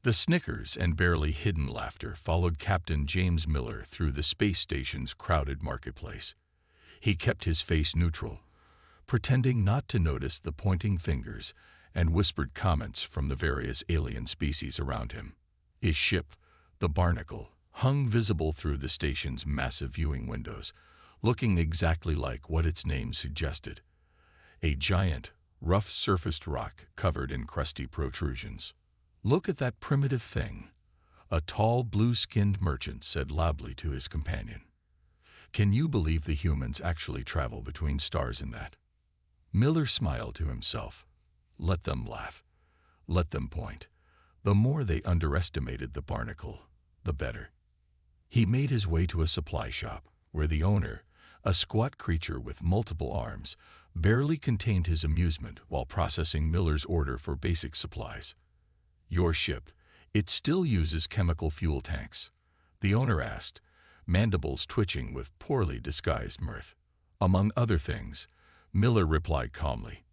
The snickers and barely hidden laughter followed Captain James Miller through the space station's crowded marketplace. He kept his face neutral, pretending not to notice the pointing fingers and whispered comments from the various alien species around him. His ship, the Barnacle, hung visible through the station's massive viewing windows, looking exactly like what its name suggested: a giant, rough-surfaced rock covered in crusty protrusions. "Look at that primitive thing," a tall, blue-skinned merchant said loudly to his companion. "Can you believe the humans actually travel between stars in that?" Miller smiled to himself. Let them laugh. Let them point. The more they underestimated the Barnacle, the better. He made his way to a supply shop, where the owner, a squat creature with multiple arms, barely contained his amusement while processing Miller's order for basic supplies. "Your ship, it still uses chemical fuel tanks?" the owner asked, mandibles twitching with poorly disguised mirth. "Among other things," Miller replied calmly.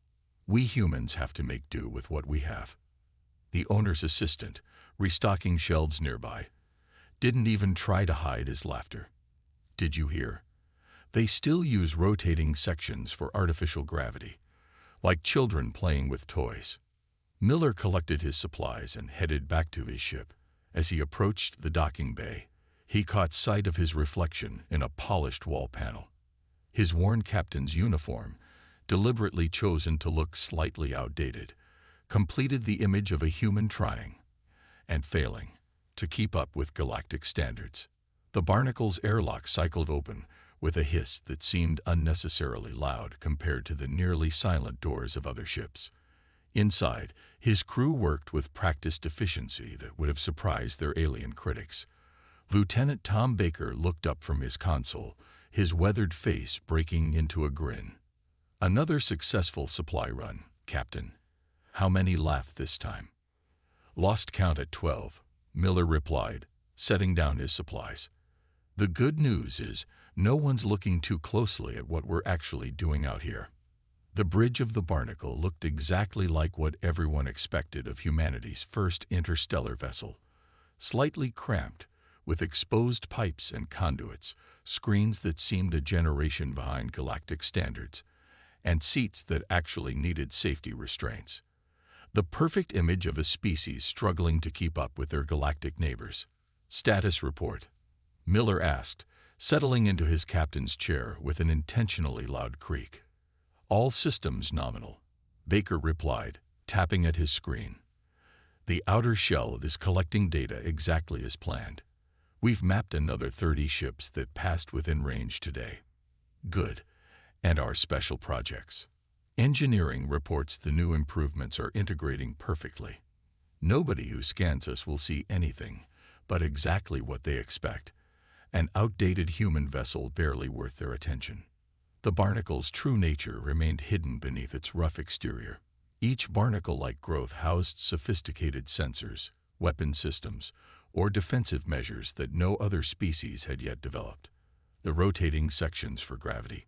"We humans have to make do with what we have." The owner's assistant, restocking shelves nearby, didn't even try to hide his laughter. "Did you hear? They still use rotating sections for artificial gravity, like children playing with toys." Miller collected his supplies and headed back to his ship. As he approached the docking bay, he caught sight of his reflection in a polished wall panel. His worn captain's uniform, deliberately chosen to look slightly outdated, completed the image of a human trying, and failing, to keep up with galactic standards. The Barnacle's airlock cycled open with a hiss that seemed unnecessarily loud compared to the nearly silent doors of other ships. Inside, his crew worked with practiced efficiency that would have surprised their alien critics. Lieutenant Tom Baker looked up from his console, his weathered face breaking into a grin. "Another successful supply run, Captain. How many laughed this time?" "Lost count at 12, Miller replied, setting down his supplies. "The good news is no one's looking too closely at what we're actually doing out here." The bridge of the Barnacle looked exactly like what everyone expected of humanity's first interstellar vessel. Slightly cramped, with exposed pipes and conduits, screens that seemed a generation behind galactic standards, and seats that actually needed safety restraints. The perfect image of a species struggling to keep up with their galactic neighbors. "Status report," Miller asked, settling into his captain's chair with an intentionally loud creak. "All systems nominal," Baker replied, tapping at his screen. "The outer shell is collecting data exactly as planned. We've mapped another 30 ships that passed within range today." "Good. And our special projects?" "Engineering reports the new improvements are integrating perfectly. Nobody who scans us will see anything but exactly what they expect. An outdated human vessel barely worth their attention." The Barnacle's true nature remained hidden beneath its rough exterior. Each barnacle-like growth housed sophisticated sensors, weapon systems, or defensive measures that no other species had yet developed. The rotating sections for gravity.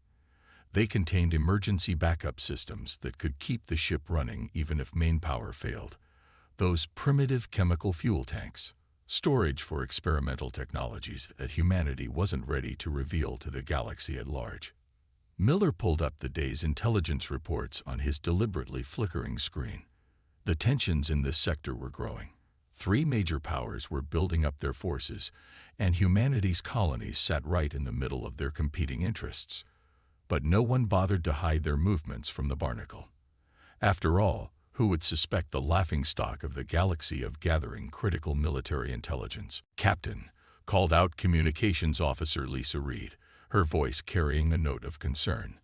They contained emergency backup systems that could keep the ship running even if main power failed. Those primitive chemical fuel tanks. Storage for experimental technologies that humanity wasn't ready to reveal to the galaxy at large. Miller pulled up the day's intelligence reports on his deliberately flickering screen. The tensions in this sector were growing. 3 major powers were building up their forces, and humanity's colonies sat right in the middle of their competing interests. But no one bothered to hide their movements from the Barnacle. After all, who would suspect the laughingstock of the galaxy of gathering critical military intelligence? "Captain," called out Communications Officer Lisa Reed, her voice carrying a note of concern.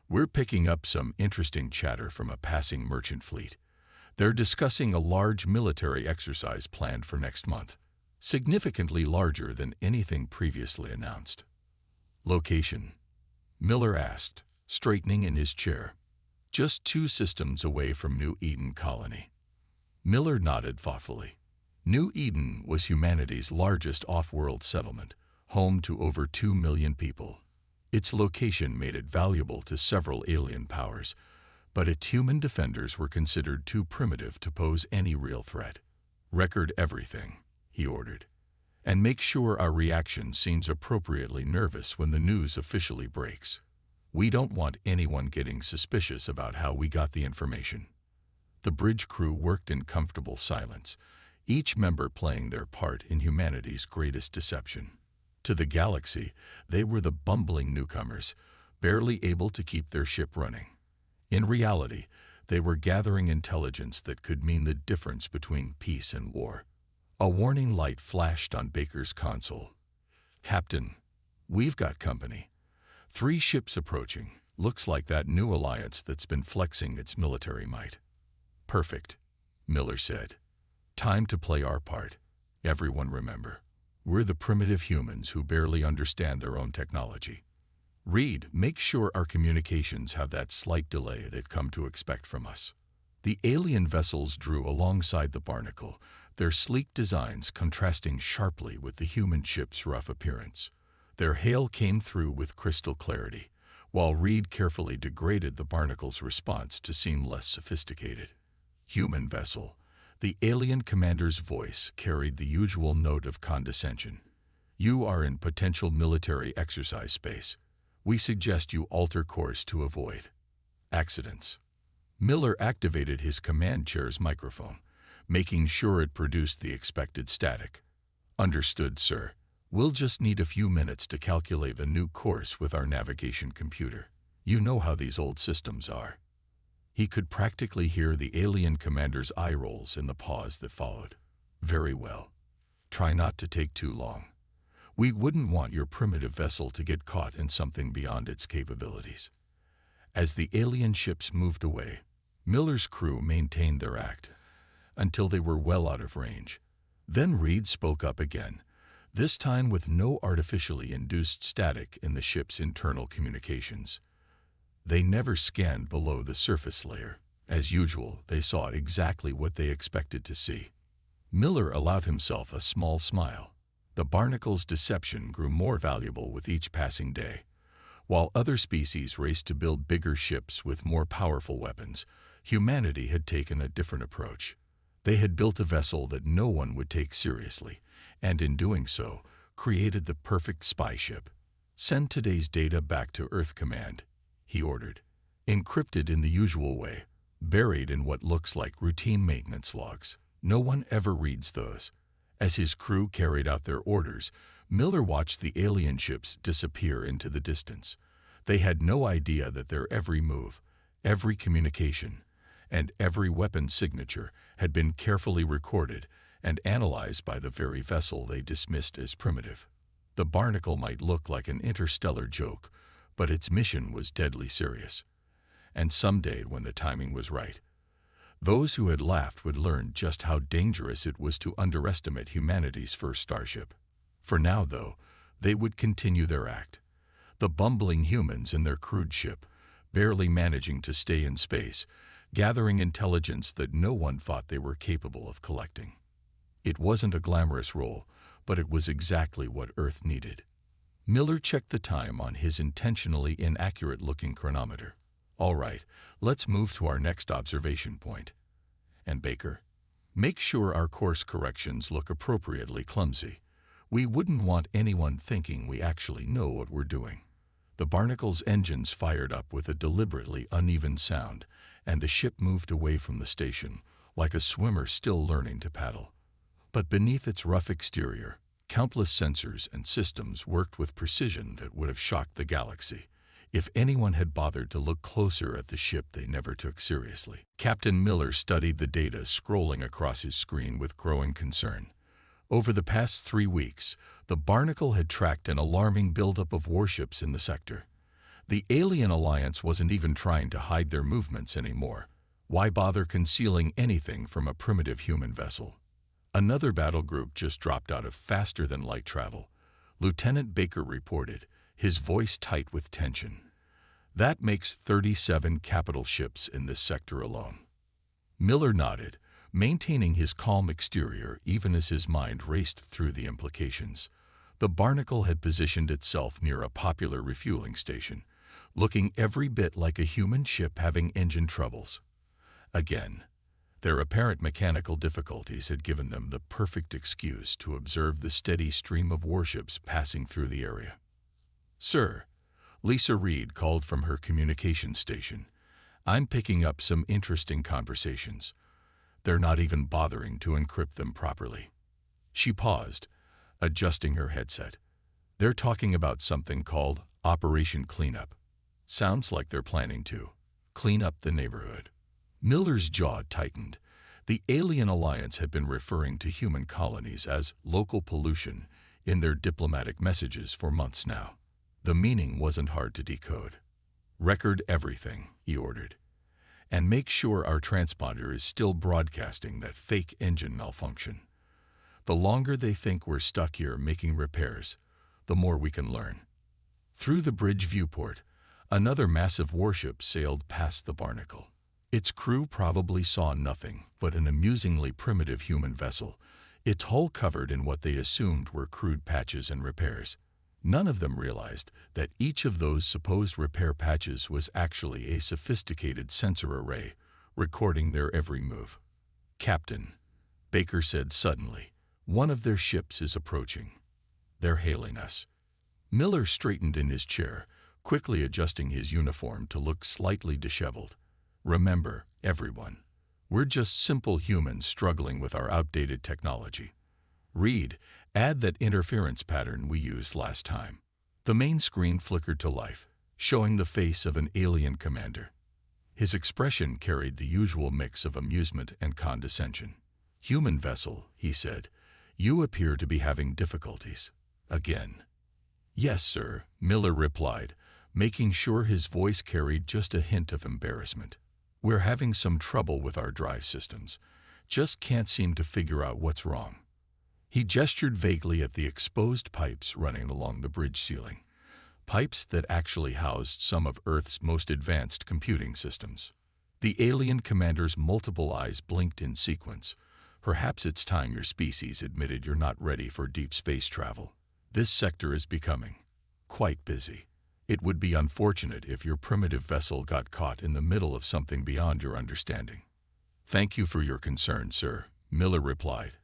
"We're picking up some interesting chatter from a passing merchant fleet. They're discussing a large military exercise planned for next month, significantly larger than anything previously announced." "Location?" Miller asked, straightening in his chair. "Just 2 systems away from New Eden Colony." Miller nodded thoughtfully. New Eden was humanity's largest off-world settlement, home to over 2 million people. Its location made it valuable to several alien powers, but its human defenders were considered too primitive to pose any real threat. Record everything, he ordered, and make sure our reaction seems appropriately nervous when the news officially breaks. We don't want anyone getting suspicious about how we got the information. The bridge crew worked in comfortable silence, each member playing their part in humanity's greatest deception. To the galaxy, they were the bumbling newcomers, barely able to keep their ship running. In reality, they were gathering intelligence that could mean the difference between peace and war. A warning light flashed on Baker's console. "Captain, we've got company. 3 ships approaching. Looks like that new alliance that's been flexing its military might." "Perfect," Miller said. "Time to play our part. Everyone remember, we're the primitive humans who barely understand their own technology. Reed, make sure our communications have that slight delay they've come to expect from us." The alien vessels drew alongside the Barnacle, their sleek designs contrasting sharply with the human ship's rough appearance. Their hail came through with crystal clarity, while Reed carefully degraded the Barnacle's response to seem less sophisticated. "Human vessel." The alien commander's voice carried the usual note of condescension. "You are in potential military exercise space. We suggest you alter course to avoid accidents." Miller activated his command chair's microphone, making sure it produced the expected static. "Understood, sir. We'll just need a few minutes to calculate a new course with our navigation computer. You know how these old systems are." He could practically hear the alien commander's eye rolls in the pause that followed. "Very well. Try not to take too long. We wouldn't want your primitive vessel to get caught in something beyond its capabilities." As the alien ships moved away, Miller's crew maintained their act until they were well out of range. Then Reed spoke up again, this time with no artificially induced static in the ship's internal communications. They never scanned below the surface layer. As usual, they saw exactly what they expected to see. Miller allowed himself a small smile. The Barnacle's deception grew more valuable with each passing day. While other species raced to build bigger ships with more powerful weapons, humanity had taken a different approach. They had built a vessel that no one would take seriously, and in doing so, created the perfect spy ship. "Send today's data back to Earth Command," he ordered, encrypted in the usual way, buried in what looks like routine maintenance logs. No one ever reads those. As his crew carried out their orders, Miller watched the alien ships disappear into the distance. They had no idea that their every move, every communication, and every weapon signature had been carefully recorded and analyzed by the very vessel they dismissed as primitive. The Barnacle might look like an interstellar joke, but its mission was deadly serious. And someday, when the timing was right, those who had laughed would learn just how dangerous it was to underestimate humanity's first starship. For now, though, they would continue their act. The bumbling humans in their crude ship, barely managing to stay in space, gathering intelligence that no one thought they were capable of collecting. It wasn't a glamorous role, but it was exactly what Earth needed. Miller checked the time on his intentionally inaccurate-looking chronometer. "All right, let's move to our next observation point. And Baker, make sure our course corrections look appropriately clumsy. We wouldn't want anyone thinking we actually know what we're doing." The Barnacle's engines fired up with a deliberately uneven sound, and the ship moved away from the station, like a swimmer still learning to paddle. But beneath its rough exterior, countless sensors and systems worked with precision that would have shocked the galaxy. If anyone had bothered to look closer at the ship they never took seriously. Captain Miller studied the data scrolling across his screen with growing concern. Over the past 3 weeks, the Barnacle had tracked an alarming buildup of warships in the sector. The alien alliance wasn't even trying to hide their movements anymore. Why bother concealing anything from a primitive human vessel? Another battle group just dropped out of faster-than-light travel. Lieutenant Baker reported, his voice tight with tension. "That makes 37 capital ships in this sector alone." Miller nodded, maintaining his calm exterior even as his mind raced through the implications. The Barnacle had positioned itself near a popular refueling station, looking every bit like a human ship having engine troubles. Again, Their apparent mechanical difficulties had given them the perfect excuse to observe the steady stream of warships passing through the area. "Sir," Lisa Reed called from her communications station, "I'm picking up some interesting conversations. They're not even bothering to encrypt them properly." She paused, adjusting her headset. "They're talking about something called Operation Cleanup. Sounds like they're planning to clean up the neighborhood." Miller's jaw tightened. The Alien Alliance had been referring to human colonies as local pollution in their diplomatic messages for months now. The meaning wasn't hard to decode. "Record everything," he ordered. "And make sure our transponder is still broadcasting that fake engine malfunction. The longer they think we're stuck here making repairs, the more we can learn." Through the bridge viewport, another massive warship sailed past the Barnacle. Its crew probably saw nothing but an amusingly primitive human vessel, its hull covered in what they assumed were crude patches and repairs. None of them realized that each of those supposed repair patches was actually a sophisticated sensor array recording their every move. "Captain," Baker said suddenly, "one of their ships is approaching. They're hailing us." Miller straightened in his chair, quickly adjusting his uniform to look slightly disheveled. "Remember, everyone, we're just simple humans struggling with our outdated technology. Reed, add that interference pattern we used last time." The main screen flickered to life, showing the face of an alien commander. His expression carried the usual mix of amusement and condescension. "Human vessel," he said, "you appear to be having difficulties. Again." "Yes, sir," Miller replied, making sure his voice carried just a hint of embarrassment. "We're having some trouble with our drive systems. Just can't seem to figure out what's wrong." He gestured vaguely at the exposed pipes running along the bridge ceiling, pipes that actually housed some of Earth's most advanced computing systems. The alien commander's multiple eyes blinked in sequence. "Perhaps it's time your species admitted you're not ready for deep space travel. This sector is becoming quite busy. It would be unfortunate if your primitive vessel got caught in the middle of something beyond your understanding." "Thank you for your concern, sir," Miller replied,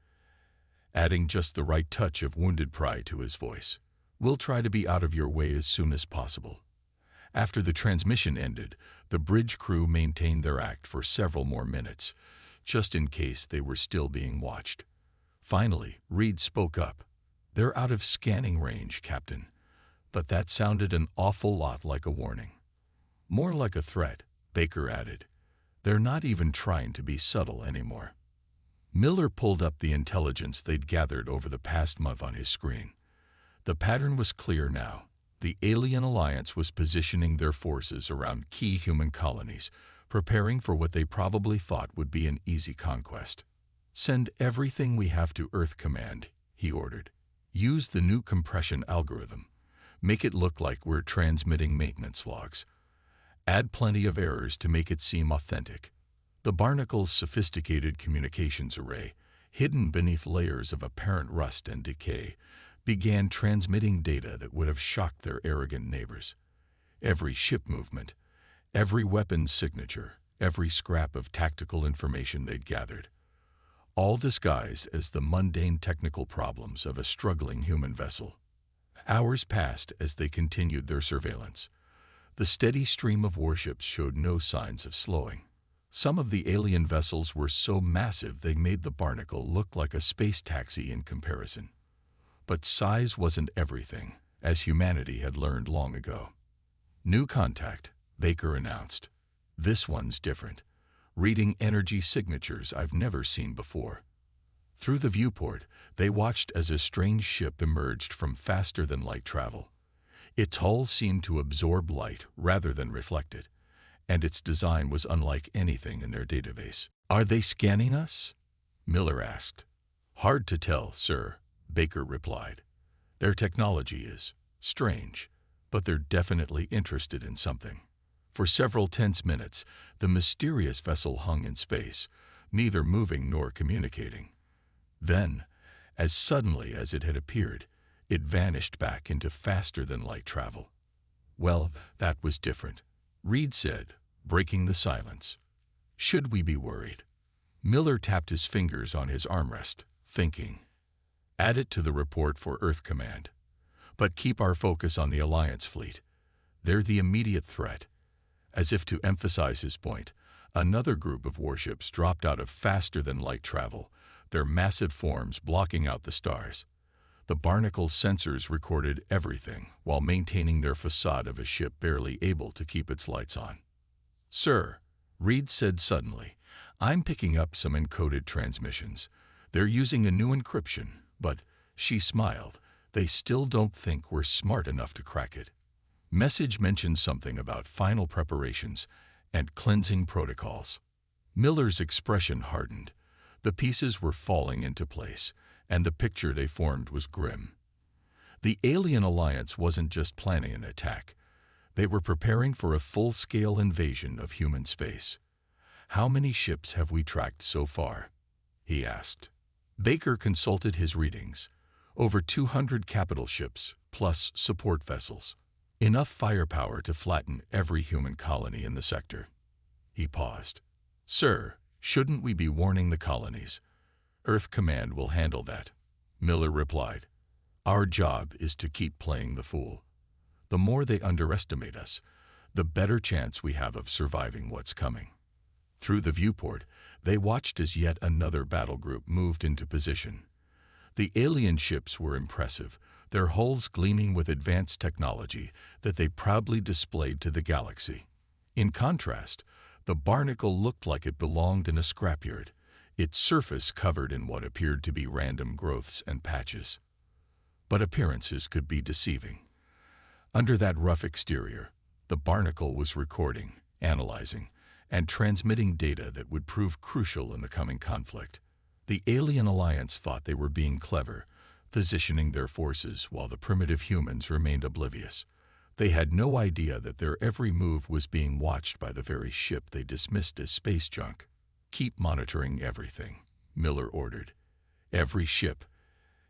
adding just the right touch of wounded pride to his voice. "We'll try to be out of your way as soon as possible." After the transmission ended, the bridge crew maintained their act for several more minutes, just in case they were still being watched. Finally, Reed spoke up. "They're out of scanning range, Captain. But that sounded an awful lot like a warning." "More like a threat," Baker added. "They're not even trying to be subtle anymore." Miller pulled up the intelligence they'd gathered over the past month on his screen. The pattern was clear now. The Alien Alliance was positioning their forces around key human colonies, preparing for what they probably thought would be an easy conquest. "Send everything we have to Earth Command," he ordered. "Use the new compression algorithm. Make it look like we're transmitting maintenance logs. Add plenty of errors to make it seem authentic." The Barnacle's sophisticated communications array, hidden beneath layers of apparent rust and decay, began transmitting data that would have shocked their arrogant neighbors. Every ship movement, every weapon's signature, every scrap of tactical information they'd gathered, all disguised as the mundane technical problems of a struggling human vessel. Hours passed as they continued their surveillance. The steady stream of warships showed no signs of slowing. Some of the alien vessels were so massive they made the Barnacle look like a space taxi in comparison. But size wasn't everything, as humanity had learned long ago. "New contact," Baker announced. "This one's different, reading energy signatures I've never seen before." Through the viewport, they watched as a strange ship emerged from faster-than-light travel. Its hull seemed to absorb light rather than reflect it, and its design was unlike anything in their database. "Are they scanning us?" Miller asked. "Hard to tell, sir," Baker replied. "Their technology is strange, but they're definitely interested in something." For several tense minutes, the mysterious vessel hung in space, neither moving nor communicating. Then, as suddenly as it had appeared, it vanished back into faster-than-light travel. "Well, that was different," Reed said, breaking the silence. "Should we be worried?" Miller tapped his fingers on his armrest, thinking. Add it to the report for Earth Command. But keep our focus on the Alliance fleet. They're the immediate threat. As if to emphasize his point, another group of warships dropped out of faster-than-light travel, their massive forms blocking out the stars. The Barnacle's sensors recorded everything while maintaining their facade of a ship barely able to keep its lights on. "Sir," Reed said suddenly, "I'm picking up some encoded transmissions. They're using a new encryption, but," she smiled, "they still don't think we're smart enough to crack it." Message mentioned something about final preparations and cleansing protocols. Miller's expression hardened. The pieces were falling into place, and the picture they formed was grim. The Alien Alliance wasn't just planning an attack. They were preparing for a full-scale invasion of human space. "How many ships have we tracked so far?" he asked. Baker consulted his readings. Over 200 capital ships, plus support vessels. Enough firepower to flatten every human colony in the sector. He paused. "Sir, shouldn't we be warning the colonies?" "Earth Command will handle that," Miller replied. "Our job is to keep playing the fool. The more they underestimate us, the better chance we have of surviving what's coming." Through the viewport, they watched as yet another battle group moved into position. The alien ships were impressive, their hulls gleaming with advanced technology that they proudly displayed to the galaxy. In contrast, the Barnacle looked like it belonged in a scrapyard, its surface covered in what appeared to be random growths and patches. But appearances could be deceiving. Under that rough exterior, the Barnacle was recording, analyzing, and transmitting data that would prove crucial in the coming conflict. The Alien Alliance thought they were being clever, positioning their forces while the primitive humans remained oblivious. They had no idea that their every move was being watched by the very ship they dismissed as space junk. "Keep monitoring everything," Miller ordered. "Every ship,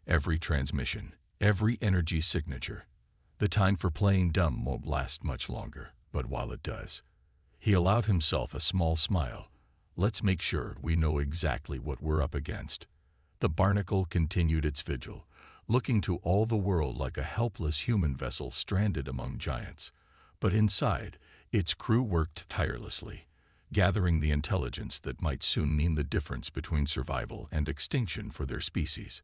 every transmission, every energy signature. The time for playing dumb won't last much longer, but while it does." He allowed himself a small smile. "Let's make sure we know exactly what we're up against." The Barnacle continued its vigil, looking to all the world like a helpless human vessel stranded among giants. But inside, its crew worked tirelessly, gathering the intelligence that might soon mean the difference between survival and extinction for their species.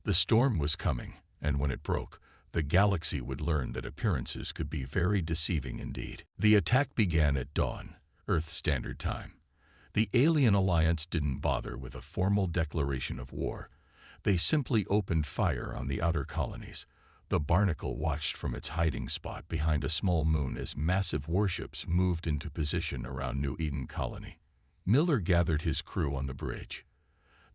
The storm was coming, and when it broke, the galaxy would learn that appearances could be very deceiving indeed. The attack began at dawn, Earth Standard Time. The Alien Alliance didn't bother with a formal declaration of war. They simply opened fire on the outer colonies. The Barnacle watched from its hiding spot behind a small moon as massive warships moved into position around New Eden Colony. Miller gathered his crew on the bridge.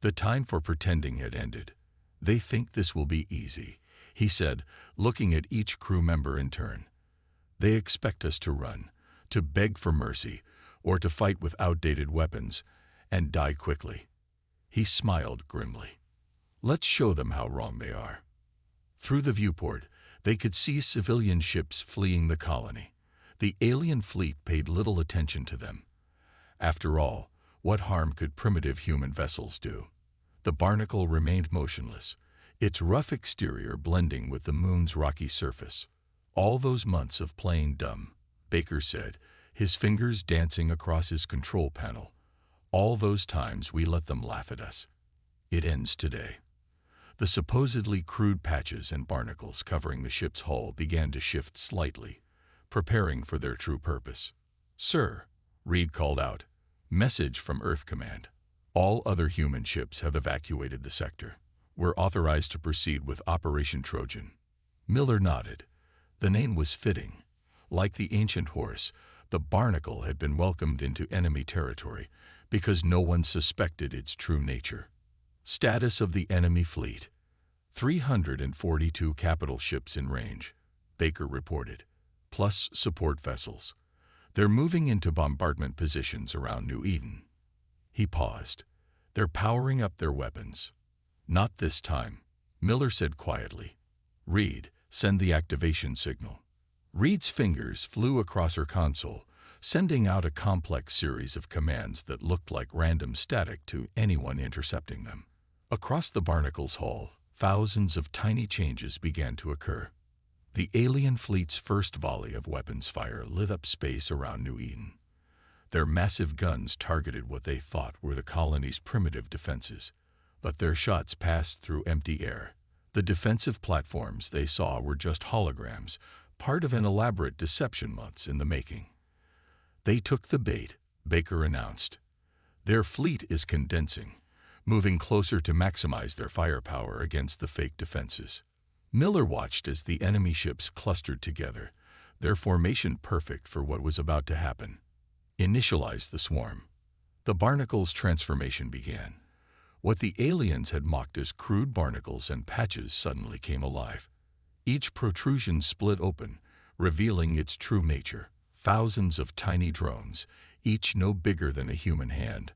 The time for pretending had ended. "They think this will be easy," he said, looking at each crew member in turn. "They expect us to run, to beg for mercy, or to fight with outdated weapons, and die quickly." He smiled grimly. "Let's show them how wrong they are." Through the viewport, they could see civilian ships fleeing the colony. The alien fleet paid little attention to them. After all, what harm could primitive human vessels do? The Barnacle remained motionless, its rough exterior blending with the moon's rocky surface. "All those months of playing dumb," Baker said, his fingers dancing across his control panel. "All those times we let them laugh at us. It ends today." The supposedly crude patches and barnacles covering the ship's hull began to shift slightly, preparing for their true purpose. "Sir," Reed called out, "message from Earth Command. All other human ships have evacuated the sector. We're authorized to proceed with Operation Trojan." Miller nodded. The name was fitting. Like the ancient horse, the Barnacle had been welcomed into enemy territory because no one suspected its true nature. Status of the enemy fleet: 342 capital ships in range, Baker reported, plus support vessels. They're moving into bombardment positions around New Eden. He paused. "They're powering up their weapons." "Not this time," Miller said quietly. "Reed, send the activation signal." Reed's fingers flew across her console, sending out a complex series of commands that looked like random static to anyone intercepting them. Across the Barnacle's hull, thousands of tiny changes began to occur. The alien fleet's first volley of weapons fire lit up space around New Eden. Their massive guns targeted what they thought were the colony's primitive defenses, but their shots passed through empty air. The defensive platforms they saw were just holograms, part of an elaborate deception months in the making. They took the bait, Baker announced. Their fleet is condensing, moving closer to maximize their firepower against the fake defenses. Miller watched as the enemy ships clustered together, their formation perfect for what was about to happen. Initialize the swarm. The Barnacle's transformation began. What the aliens had mocked as crude barnacles and patches suddenly came alive. Each protrusion split open, revealing its true nature. Thousands of tiny drones, each no bigger than a human hand,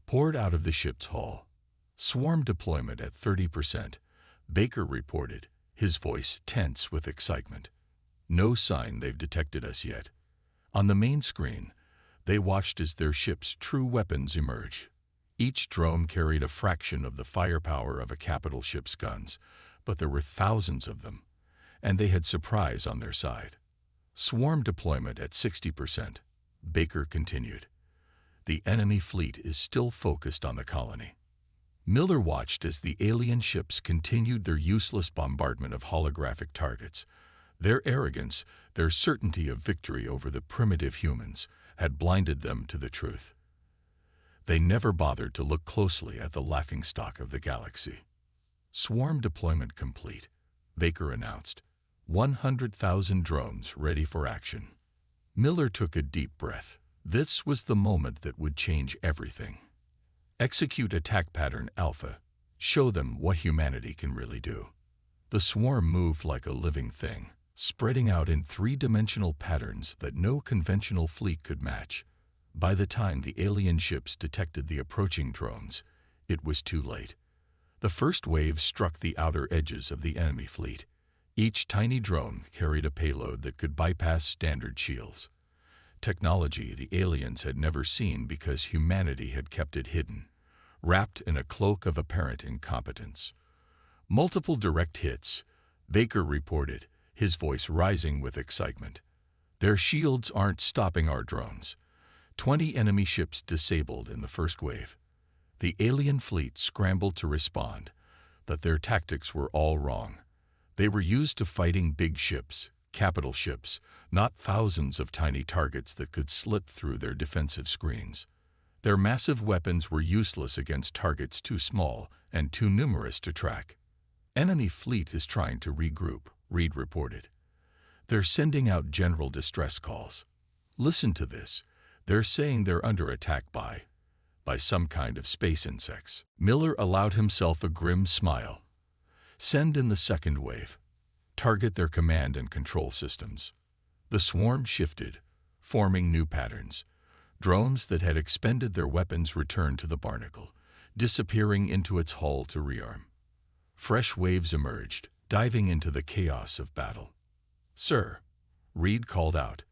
poured out of the ship's hull. Swarm deployment at 30%, Baker reported, his voice tense with excitement. No sign they've detected us yet. On the main screen, they watched as their ship's true weapons emerge. Each drone carried a fraction of the firepower of a capital ship's guns, but there were thousands of them, and they had surprise on their side. Swarm deployment at 60%, Baker continued. The enemy fleet is still focused on the colony. Miller watched as the alien ships continued their useless bombardment of holographic targets. Their arrogance, their certainty of victory over the primitive humans, had blinded them to the truth. They never bothered to look closely at the laughingstock of the galaxy. Swarm deployment complete, Baker announced. 100,000 drones ready for action. Miller took a deep breath. This was the moment that would change everything. Execute attack pattern Alpha. Show them what humanity can really do. The swarm moved like a living thing, spreading out in three-dimensional patterns that no conventional fleet could match. By the time the alien ships detected the approaching drones, it was too late. The first wave struck the outer edges of the enemy fleet. Each tiny drone carried a payload that could bypass standard shields. Technology the aliens had never seen because humanity had kept it hidden, wrapped in a cloak of apparent incompetence. Multiple direct hits, Baker reported, his voice rising with excitement. Their shields aren't stopping our drones. 20 enemy ships disabled in the first wave. The alien fleet scrambled to respond, but their tactics were all wrong. They were used to fighting big ships, capital ships, not thousands of tiny targets that could slip through their defensive screens. Their massive weapons were useless against targets too small and too numerous to track. Enemy fleet is trying to regroup, Reed reported. They're sending out general distress calls. Listen to this. They're saying they're under attack by some kind of space insects. Miller allowed himself a grim smile. Send in the second wave. Target their command and control systems. The swarm shifted, forming new patterns. Drones that had expended their weapons returned to the Barnacle, disappearing into its hull to rearm. Fresh waves emerged, diving into the chaos of battle. Sir, Reed called out.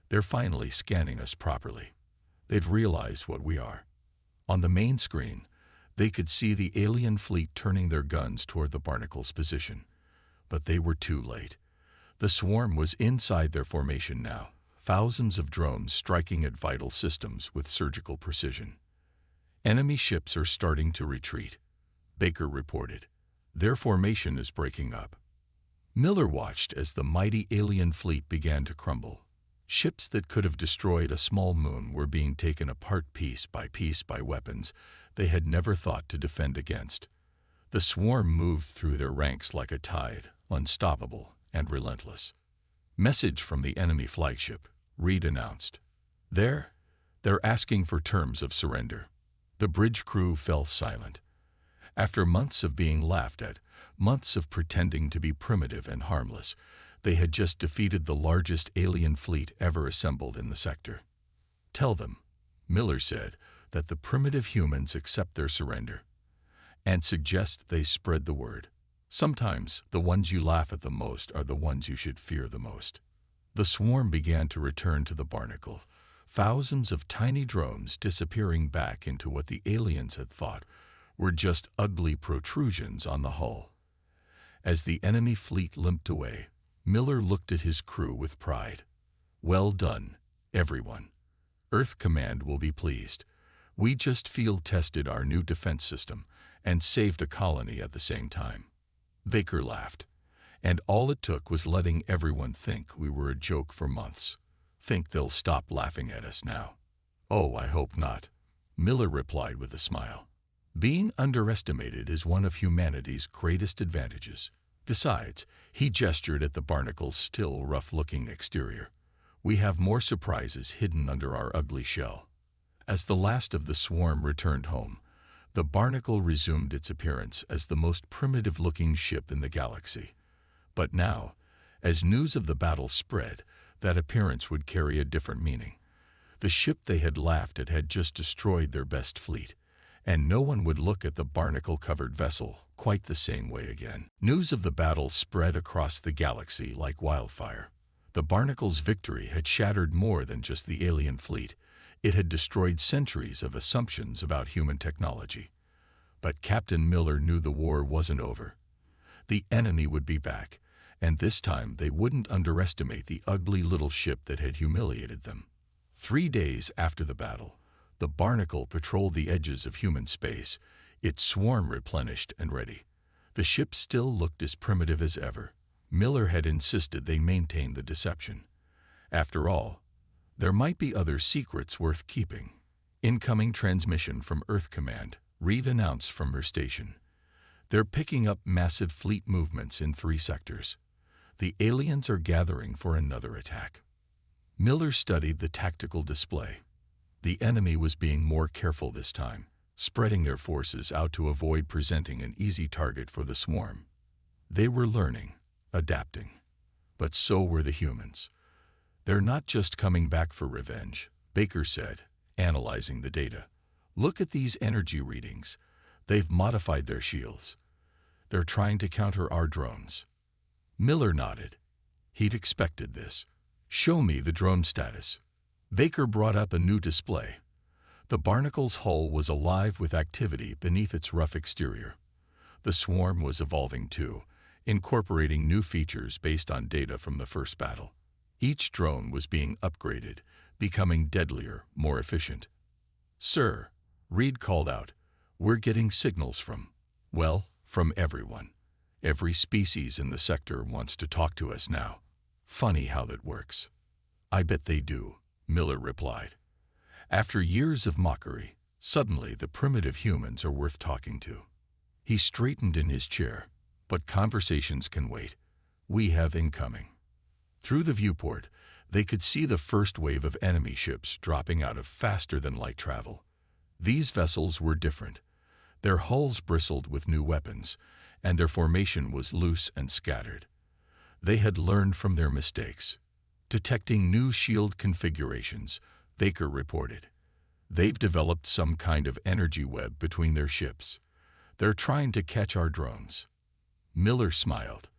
They're finally scanning us properly. They've realized what we are. On the main screen, they could see the alien fleet turning their guns toward the Barnacle's position. But they were too late. The swarm was inside their formation now, thousands of drones striking at vital systems with surgical precision. Enemy ships are starting to retreat, Baker reported. Their formation is breaking up. Miller watched as the mighty alien fleet began to crumble. Ships that could have destroyed a small moon were being taken apart piece by weapons they had never thought to defend against. The swarm moved through their ranks like a tide, unstoppable and relentless. Message from the enemy flagship, Reed announced. They're asking for terms of surrender. The bridge crew fell silent. After months of being laughed at, months of pretending to be primitive and harmless, they had just defeated the largest alien fleet ever assembled in the sector. Tell them, Miller said, that the primitive humans accept their surrender, and suggest they spread the word. Sometimes the ones you laugh at the most are the ones you should fear the most. The swarm began to return to the Barnacle, thousands of tiny drones disappearing back into what the aliens had thought were just ugly protrusions on the hull. As the enemy fleet limped away, Miller looked at his crew with pride. "Well done, everyone. Earth Command will be pleased. We just field-tested our new defense system and saved a colony at the same time." Baker laughed. "And all it took was letting everyone think we were a joke for months. Think they'll stop laughing at us now?" "Oh, I hope not," Miller replied with a smile. "Being underestimated is one of humanity's greatest advantages. Besides," he gestured at the barnacle's still rough-looking exterior, "we have more surprises hidden under our ugly shell." As the last of the swarm returned home, the barnacle resumed its appearance as the most primitive-looking ship in the galaxy. But now, as news of the battle spread, that appearance would carry a different meaning. The ship they had laughed at had just destroyed their best fleet, and no one would look at the barnacle-covered vessel quite the same way again. News of the battle spread across the galaxy like wildfire. The barnacle's victory had shattered more than just the alien fleet. It had destroyed centuries of assumptions about human technology. But Captain Miller knew the war wasn't over. The enemy would be back, and this time they wouldn't underestimate the ugly little ship that had humiliated them. 3 days after the battle, the barnacle patrolled the edges of human space, its swarm replenished and ready. The ship still looked as primitive as ever. Miller had insisted they maintain the deception. After all, there might be other secrets worth keeping. "Incoming transmission from Earth Command," Reed announced from her station. "They're picking up massive fleet movements in 3 sectors. The aliens are gathering for another attack." Miller studied the tactical display. The enemy was being more careful this time, spreading their forces out to avoid presenting an easy target for the swarm. They were learning, adapting. But so were the humans. "They're not just coming back for revenge," Baker said, analyzing the data. "Look at these energy readings. They've modified their shields. They're trying to counter our drones." Miller nodded. He'd expected this. "Show me the drone status." Baker brought up a new display. The barnacle's hull was alive with activity beneath its rough exterior. The swarm was evolving too, incorporating new features based on data from the first battle. Each drone was being upgraded, becoming deadlier, more efficient. "Sir," Reed called out, "we're getting signals from everyone. Every species in the sector wants to talk to us now. Funny how that works." "I bet they do," Miller replied. "After years of mockery, suddenly the primitive humans are worth talking to." He straightened in his chair. "But conversations can wait. We have incoming." Through the viewport, they could see the first wave of enemy ships dropping out of faster-than-light travel. These vessels were different. Their hulls bristled with new weapons, and their formation was loose and scattered. They had learned from their mistakes. Detecting new shield configurations, Baker reported. "They've developed some kind of energy web between their ships. They're trying to catch our drones." Miller smiled.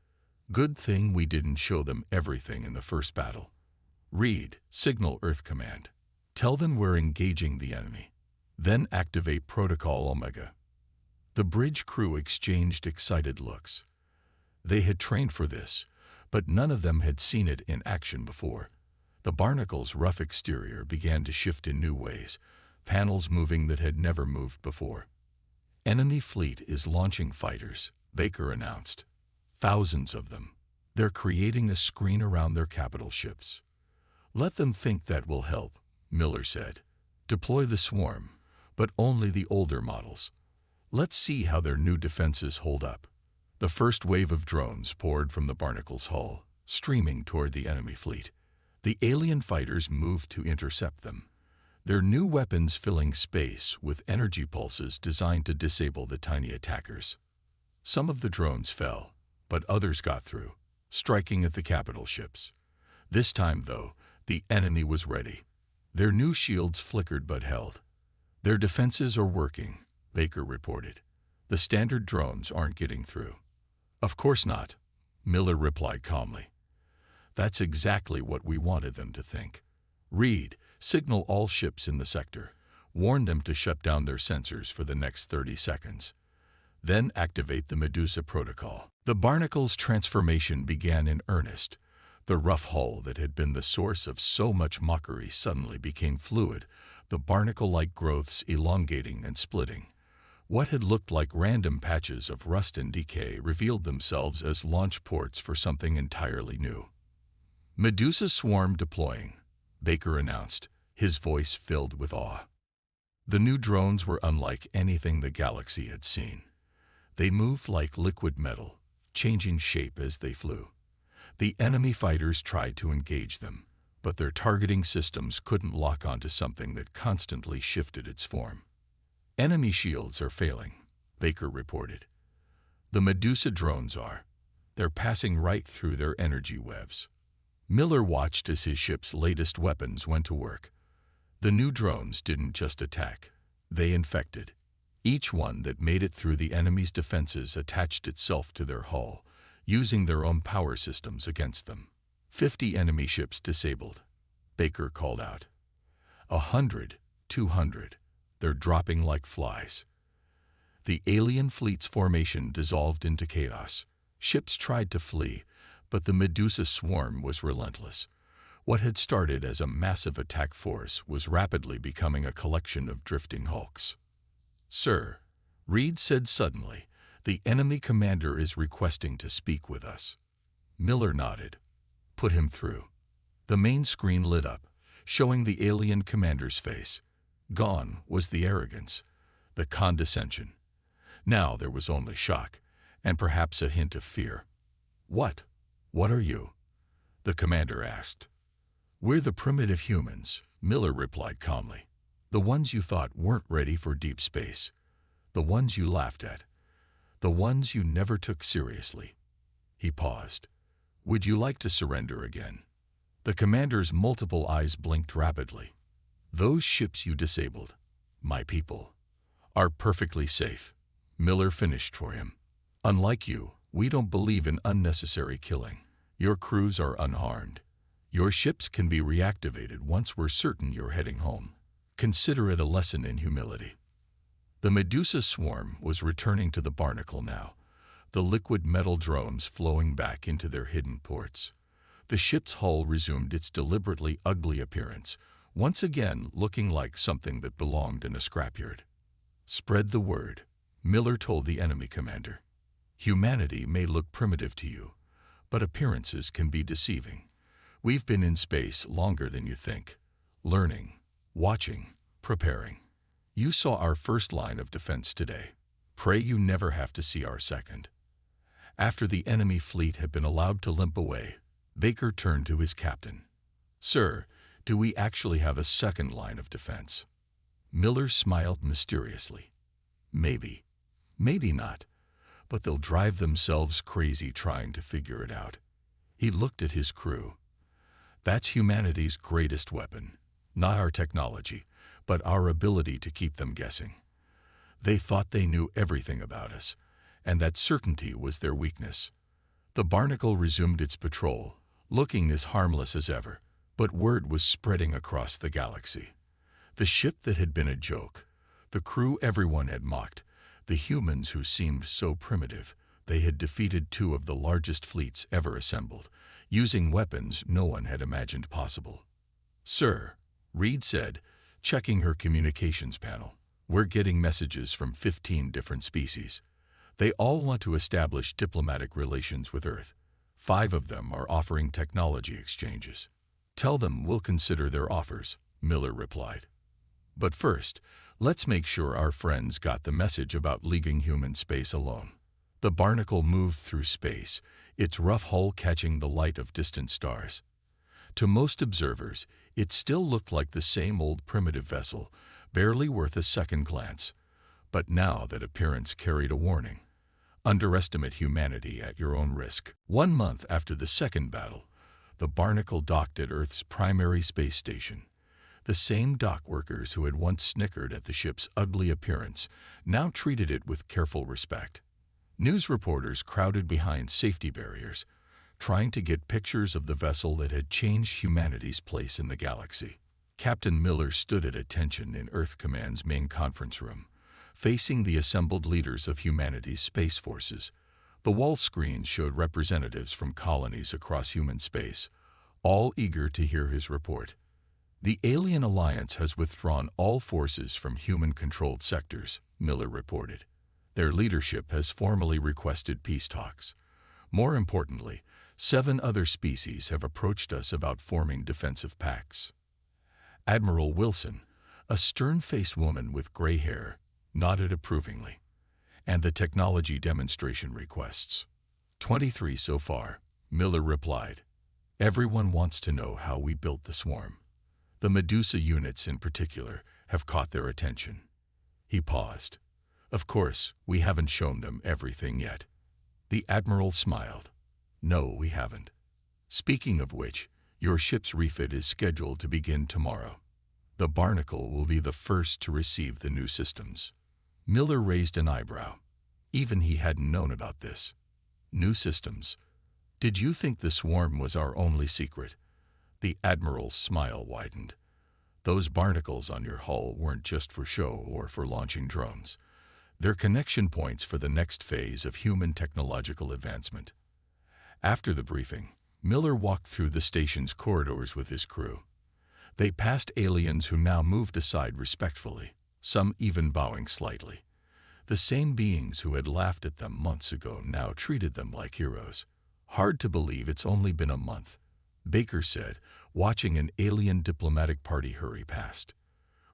"Good thing we didn't show them everything in the first battle." "Reed, signal Earth Command. Tell them we're engaging the enemy. Then activate Protocol Omega." The bridge crew exchanged excited looks. They had trained for this, but none of them had seen it in action before. The barnacle's rough exterior began to shift in new ways, panels moving that had never moved before. "Enemy fleet is launching fighters," Baker announced. "Thousands of them. They're creating a screen around their capital ships." "Let them think that will help," Miller said. "Deploy the swarm, but only the older models. Let's see how their new defenses hold up." The first wave of drones poured from the barnacle's hull, streaming toward the enemy fleet. The alien fighters moved to intercept them, their new weapons filling space with energy pulses designed to disable the tiny attackers. Some of the drones fell, but others got through, striking at the capital ships. This time, though, the enemy was ready. Their new shields flickered but held. "Their defenses are working," Baker reported. "The standard drones aren't getting through." "Of course not," Miller replied calmly. "That's exactly what we wanted them to think. Reed, Signal all ships in the sector. Warn them to shut down their sensors for the next 30 seconds. Then activate the Medusa protocol. The Barnacle's transformation began in earnest. The rough hull that had been the source of so much mockery suddenly became fluid, the barnacle-like growths elongating and splitting. What had looked like random patches of rust and decay revealed themselves as launch ports for something entirely new. Medusa swarm deploying, Baker announced, his voice filled with awe. The new drones were unlike anything the galaxy had seen. They moved like liquid metal, changing shape as they flew. The enemy fighters tried to engage them, but their targeting systems couldn't lock onto something that constantly shifted its form. Enemy shields are failing, Baker reported. The Medusa drones are. They're passing right through their energy webs. Miller watched as his ship's latest weapons went to work. The new drones didn't just attack, they infected. Each one that made it through the enemy's defenses attached itself to their hull, using their own power systems against them. 50 enemy ships disabled, Baker called out. 100, 200, they're dropping like flies. The alien fleet's formation dissolved into chaos. Ships tried to flee, but the Medusa swarm was relentless. What had started as a massive attack force was rapidly becoming a collection of drifting hulks. "Sir," Reed said suddenly, "the enemy commander is requesting to speak with us." Miller nodded. "Put him through." The main screen lit up, showing the alien commander's face. Gone was the arrogance, the condescension. Now there was only shock, and perhaps a hint of fear. What are you?" the commander asked. "We're the primitive humans," Miller replied calmly. "The ones you thought weren't ready for deep space. The ones you laughed at. The ones you never took seriously." He paused. "Would you like to surrender again?" The commander's multiple eyes blinked rapidly. "Those ships you disabled, my people, are perfectly safe," Miller finished for him. "Unlike you, we don't believe in unnecessary killing. Your crews are unharmed. Your ships can be reactivated once we're certain you're heading home. Consider it a lesson in humility." The Medusa swarm was returning to the Barnacle now, the liquid metal drones flowing back into their hidden ports. The ship's hull resumed its deliberately ugly appearance, once again looking like something that belonged in a scrapyard. "Spread the word," Miller told the enemy commander. "Humanity may look primitive to you, but appearances can be deceiving. We've been in space longer than you think, learning, watching, preparing. You saw our first line of defense today. Pray you never have to see our second." After the enemy fleet had been allowed to limp away, Baker turned to his captain. "Sir, do we actually have a second line of defense?" Miller smiled mysteriously. "Maybe. Maybe not. But they'll drive themselves crazy trying to figure it out." He looked at his crew. "That's humanity's greatest weapon. Not our technology, but our ability to keep them guessing. They thought they knew everything about us, and that certainty was their weakness." The Barnacle resumed its patrol, looking as harmless as ever, but word was spreading across the galaxy. The ship that had been a joke, the crew everyone had mocked, the humans who seemed so primitive, they had defeated two of the largest fleets ever assembled, using weapons no one had imagined possible. "Sir," Reed said, checking her communications panel, "we're getting messages from 15 different species. They all want to establish diplomatic relations with Earth. 5 of them are offering technology exchanges." "Tell them we'll consider their offers," Miller replied. "But first, let's make sure our friends got the message about leaving human space alone." The Barnacle moved through space, its rough hull catching the light of distant stars. To most observers, it still looked like the same old primitive vessel, barely worth a second glance. But now that appearance carried a warning. Underestimate humanity at your own risk. 1 month after the second battle, the Barnacle docked at Earth's primary space station. The same dock workers who had once snickered at the ship's ugly appearance now treated it with careful respect. News reporters crowded behind safety barriers, trying to get pictures of the vessel that had changed humanity's place in the galaxy. Captain Miller stood at attention in Earth Command's main conference room, facing the assembled leaders of humanity's space forces. The wall screens showed representatives from colonies across human space, all eager to hear his report. The Alien Alliance has withdrawn all forces from human-controlled sectors, Miller reported. Their leadership has formally requested peace talks. More importantly, 7 other species have approached us about forming defensive pacts. Admiral Wilson, a stern-faced woman with gray hair, nodded approvingly. And the technology demonstration requests. 23 so far, Miller replied. Everyone wants to know how we built the swarm. The Medusa units in particular have caught their attention. He paused. Of course, we haven't shown them everything yet. The Admiral smiled. No, we haven't. Speaking of which, your ship's refit is scheduled to begin tomorrow. The Barnacle will be the first to receive the new systems. Miller raised an eyebrow. Even he hadn't known about this. New systems. Did you think the swarm was our only secret? The Admiral's smile widened. Those barnacles on your hull weren't just for show or for launching drones. They're connection points for the next phase of human technological advancement. After the briefing, Miller walked through the station's corridors with his crew. They passed aliens who now moved aside respectfully, some even bowing slightly. The same beings who had laughed at them months ago now treated them like heroes. Hard to believe it's only been a month, Baker said, watching an alien diplomatic party hurry past.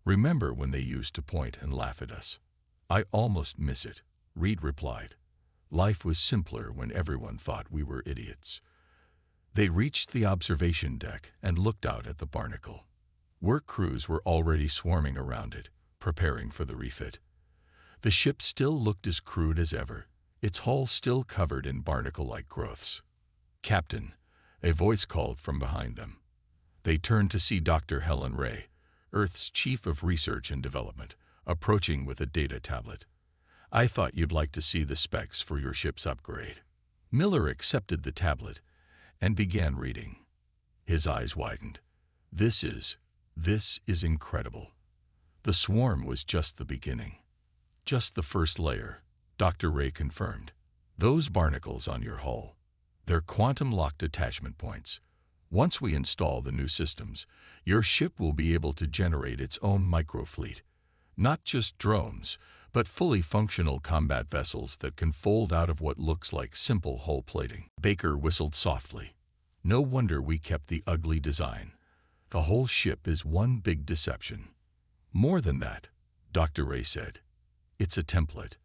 Remember when they used to point and laugh at us? I almost miss it, Reed replied. Life was simpler when everyone thought we were idiots. They reached the observation deck and looked out at the Barnacle. Work crews were already swarming around it, preparing for the refit. The ship still looked as crude as ever, its hull still covered in barnacle-like growths. Captain, a voice called from behind them. They turned to see Dr. Helen Ray, Earth's Chief of Research and Development, approaching with a data tablet. I thought you'd like to see the specs for your ship's upgrade. Miller accepted the tablet and began reading. His eyes widened. This is incredible. The swarm was just the beginning. Just the first layer, Dr. Ray confirmed. Those barnacles on your hull, they're quantum-locked attachment points. Once we install the new systems, your ship will be able to generate its own microfleet. Not just drones, but fully functional combat vessels that can fold out of what looks like simple hull plating. Baker whistled softly. No wonder we kept the ugly design. The whole ship is one big deception. More than that, Dr. Ray said. It's a template.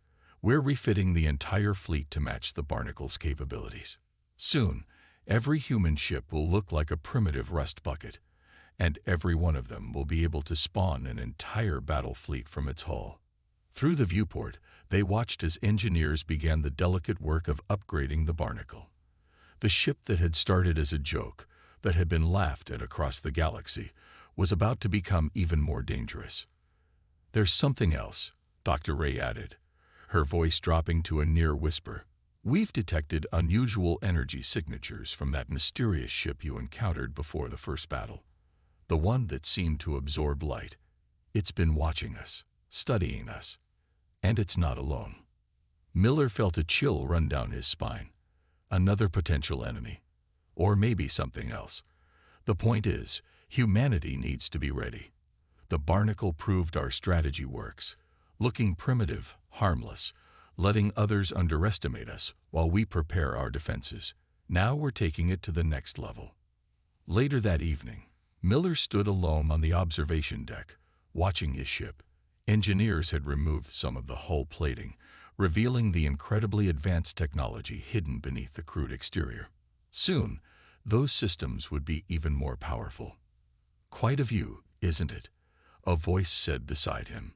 We're refitting the entire fleet to match the Barnacle's capabilities. Soon, every human ship will look like a primitive rust bucket, and every one of them will be able to spawn an entire battle fleet from its hull. Through the viewport, they watched as engineers began the delicate work of upgrading the Barnacle. The ship that had started as a joke, that had been laughed at across the galaxy, was about to become even more dangerous. There's something else, Dr. Ray added, her voice dropping to a near whisper. We've detected unusual energy signatures from that mysterious ship you encountered before the first battle. The one that seemed to absorb light. It's been watching us, studying us. And it's not alone. Miller felt a chill run down his spine. Another potential enemy. Or maybe something else. The point is, humanity needs to be ready. The Barnacle proved our strategy works. Looking primitive, harmless, letting others underestimate us while we prepare our defenses. Now we're taking it to the next level. Later that evening, Miller stood alone on the observation deck, watching his ship. Engineers had removed some of the hull plating, revealing the incredibly advanced technology hidden beneath the crude exterior. Soon, those systems would be even more powerful. Quite a view, isn't it? A voice said beside him.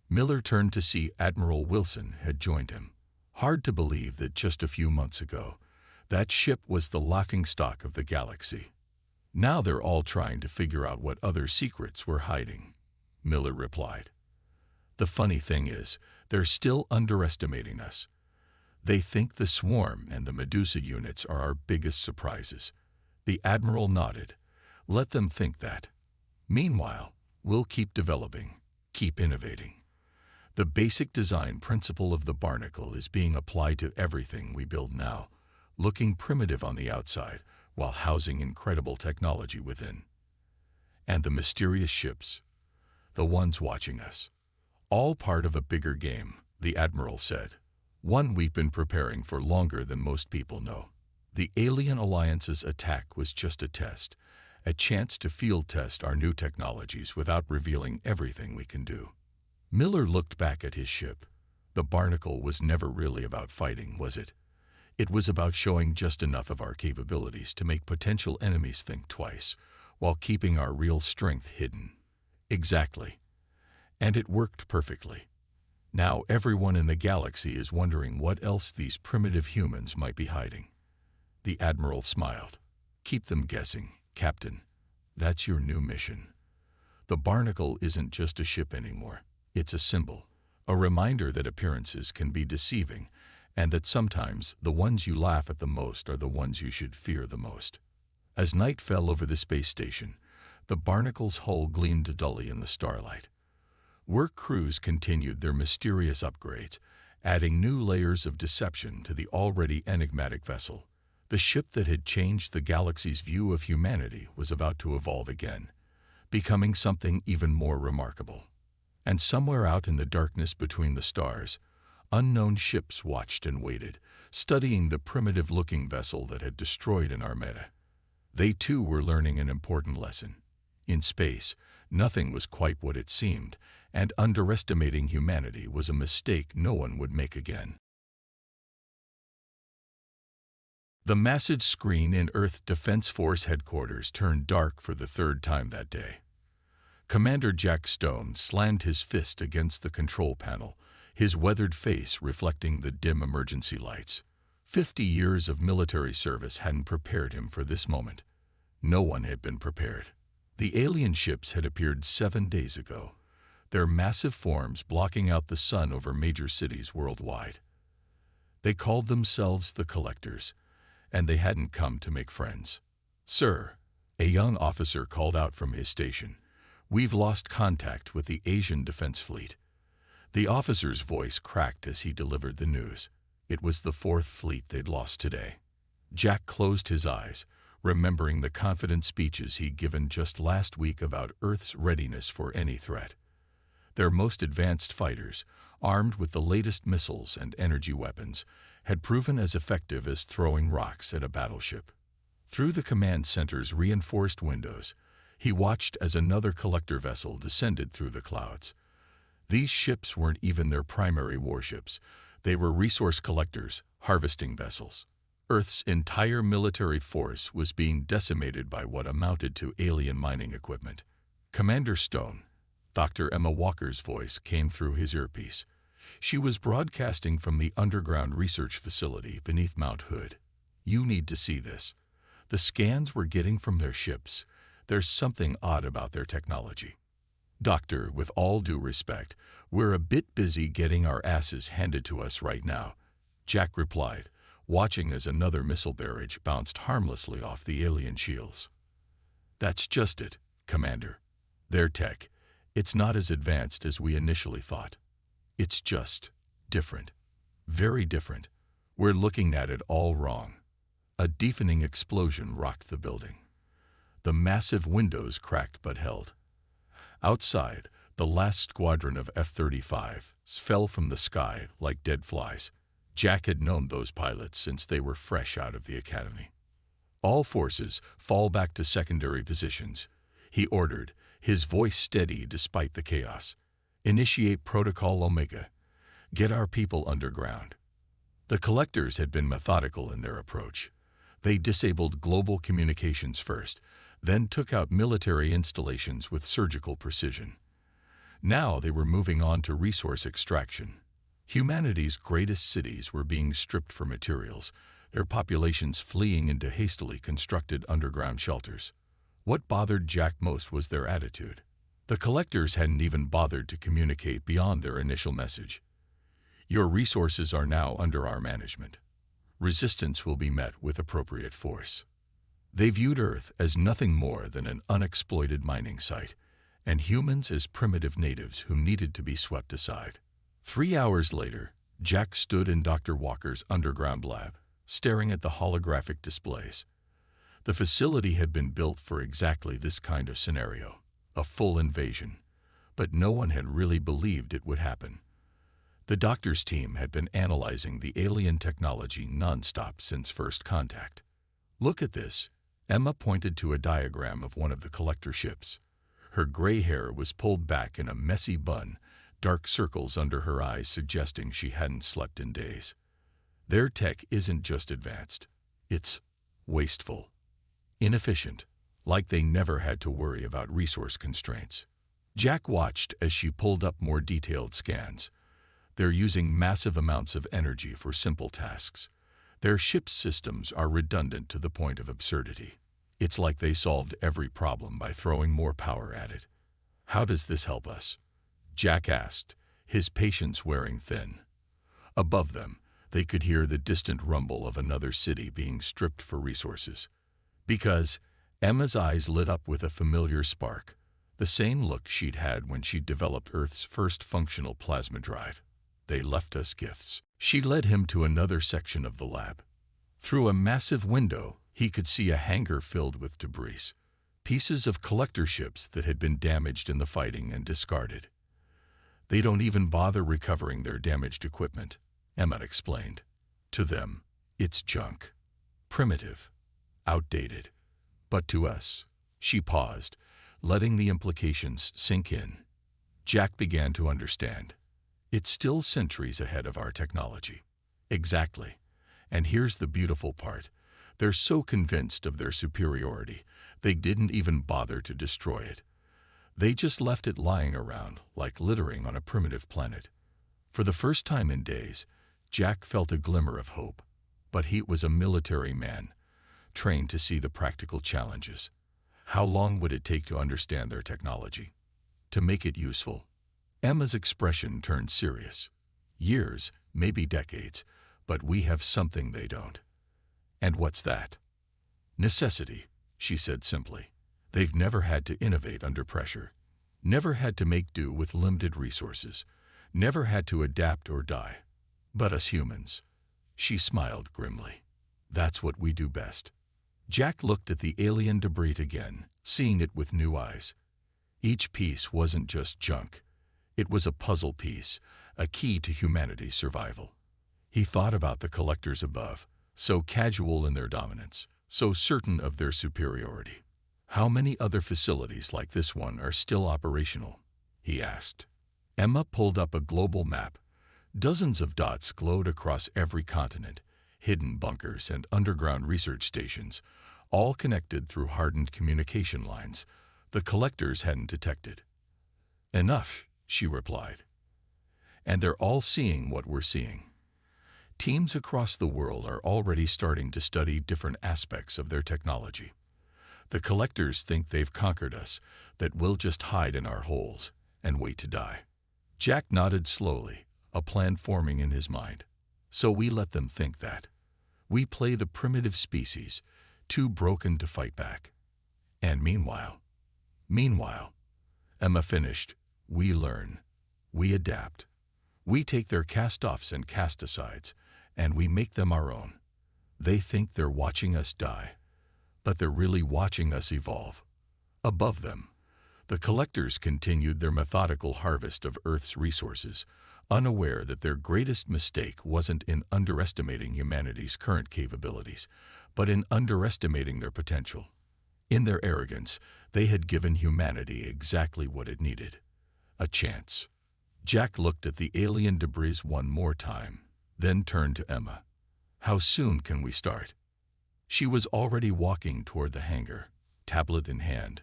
Miller turned to see Admiral Wilson had joined him. Hard to believe that just a few months ago, that ship was the laughingstock of the galaxy. Now they're all trying to figure out what other secrets we're hiding, Miller replied. The funny thing is, they're still underestimating us. They think the swarm and the Medusa units are our biggest surprises. The Admiral nodded. Let them think that. Meanwhile, we'll keep developing, keep innovating. The basic design principle of the barnacle is being applied to everything we build now, looking primitive on the outside while housing incredible technology within. And the mysterious ships, the ones watching us, all part of a bigger game, the Admiral said. One we've been preparing for longer than most people know. The Alien Alliance's attack was just a test, a chance to field test our new technologies without revealing everything we can do. Miller looked back at his ship. The barnacle was never really about fighting, was it? It was about showing just enough of our capabilities to make potential enemies think twice, while keeping our real strength hidden. Exactly. And it worked perfectly. Now everyone in the galaxy is wondering what else these primitive humans might be hiding. The Admiral smiled. Keep them guessing, Captain. That's your new mission. The barnacle isn't just a ship anymore. It's a symbol, a reminder that appearances can be deceiving, and that sometimes the ones you laugh at the most are the ones you should fear the most. As night fell over the space station, the barnacle's hull gleamed dully in the starlight. Work crews continued their mysterious upgrades, adding new layers of deception to the already enigmatic vessel. The ship that had changed the galaxy's view of humanity was about to evolve again, becoming something even more remarkable. And somewhere out in the darkness between the stars, unknown ships watched and waited, studying the primitive-looking vessel that had destroyed an armada. They too were learning an important lesson. In space, nothing was quite what it seemed, and underestimating humanity was a mistake no one would make again. The massive screen in Earth Defense Force headquarters turned dark for the third time that day. Commander Jack Stone slammed his fist against the control panel, his weathered face reflecting the dim emergency lights. 50 years of military service hadn't prepared him for this moment. No one had been prepared. The alien ships had appeared 7 days ago, their massive forms blocking out the sun over major cities worldwide. They called themselves the Collectors, and they hadn't come to make friends. "Sir," a young officer called out from his station, "we've lost contact with the Asian Defense Fleet." The officer's voice cracked as he delivered the news. It was the 4th Fleet they'd lost today. Jack closed his eyes, remembering the confident speeches he'd given just last week about Earth's readiness for any threat. Their most advanced fighters, armed with the latest missiles and energy weapons, had proven as effective as throwing rocks at a battleship. Through the command center's reinforced windows, he watched as another collector vessel descended through the clouds. These ships weren't even their primary warships. They were resource collectors, harvesting vessels. Earth's entire military force was being decimated by what amounted to alien mining equipment. Commander Stone, Dr. Emma Walker's voice came through his earpiece. She was broadcasting from the underground research facility beneath Mount Hood. "You need to see this. The scans we're getting from their ships, there's something odd about their technology." "Doctor, with all due respect, we're a bit busy getting our asses handed to us right now," Jack replied, watching as another missile barrage bounced harmlessly off the alien shields. "That's just it, Commander. Their tech, it's not as advanced as we initially thought. It's just different. Very different. We're looking at it all wrong." A deafening explosion rocked the building. The massive windows cracked but held. Outside, the last squadron of F-35s fell from the sky like dead flies. Jack had known those pilots since they were fresh out of the academy. "All forces, fall back to secondary positions," he ordered, his voice steady despite the chaos. "Initiate Protocol Omega. Get our people underground." The collectors had been methodical in their approach. They disabled global communications first, then took out military installations with surgical precision. Now they were moving on to resource extraction. Humanity's greatest cities were being stripped for materials, their populations fleeing into hastily constructed underground shelters. What bothered Jack most was their attitude. The collectors hadn't even bothered to communicate beyond their initial message. "Your resources are now under our management. Resistance will be met with appropriate force." They viewed Earth as nothing more than an unexploited mining site, and humans as primitive natives who needed to be swept aside. 3 hours later, Jack stood in Dr. Walker's underground lab, staring at the holographic displays. The facility had been built for exactly this kind of scenario, a full invasion, but no one had really believed it would happen. The doctor's team had been analyzing the alien technology nonstop since first contact. "Look at this." Emma pointed to a diagram of one of the collector ships. Her gray hair was pulled back in a messy bun, dark circles under her eyes suggesting she hadn't slept in days. Their tech isn't just advanced. It's wasteful, inefficient, like they never had to worry about resource constraints. Jack watched as she pulled up more detailed scans. They're using massive amounts of energy for simple tasks. Their ship's systems are redundant to the point of absurdity. It's like they solved every problem by throwing more power at it. "How does this help us?" Jack asked, his patience wearing thin. Above them, they could hear the distant rumble of another city being stripped for resources. "Because," Emma's eyes lit up with a familiar spark, the same look she'd had when she developed Earth's first functional plasma drive. "They left us gifts." She led him to another section of the lab. Through a massive window, he could see a hangar filled with debris, pieces of collector ships that had been damaged in the fighting and discarded. "They don't even bother recovering their damaged equipment," Emma explained. "To them, it's junk. Primitive. Outdated. But to us," she paused, letting the implications sink in. Jack began to understand. "It's still centuries ahead of our technology." "Exactly. And here's the beautiful part. They're so convinced of their superiority, they didn't even bother to destroy it. They just left it lying around, like littering on a primitive planet." For the first time in days, Jack felt a glimmer of hope. But he was a military man, trained to see the practical challenges. How long would it take to understand their technology? To make it useful? Emma's expression turned serious. "Years, maybe decades, but we have something they don't." "And what's that?" "Necessity," she said simply. "They've never had to innovate under pressure, never had to make do with limited resources, never had to adapt or die. But us humans," she smiled grimly, "that's what we do best." Jack looked at the alien debris again, seeing it with new eyes. Each piece wasn't just junk. It was a puzzle piece, a key to humanity's survival. He thought about the collectors above, so casual in their dominance, so certain of their superiority. "How many other facilities like this one are still operational?" he asked. Emma pulled up a global map. Dozens of dots glowed across every continent, hidden bunkers and underground research stations, all connected through hardened communication lines the collectors hadn't detected. "Enough," she replied. "And they're all seeing what we're seeing." Teams across the world are already starting to study different aspects of their technology. The collectors think they've conquered us, that we'll just hide in our holes and wait to die. Jack nodded slowly, a plan forming in his mind. "So we let them think that. We play the primitive species, too broken to fight back. And meanwhile, Emma finished, we learn, we adapt. We take their cast-offs and cast-asides, and we make them our own. They think they're watching us die, but they're really watching us evolve." Above them, the collectors continued their methodical harvest of Earth's resources, unaware that their greatest mistake wasn't in underestimating humanity's current capabilities, but in underestimating their potential. In their arrogance, they had given humanity exactly what it needed: a chance. Jack looked at the alien debris one more time, then turned to Emma. "How soon can we start?" She was already walking toward the hangar, tablet in hand.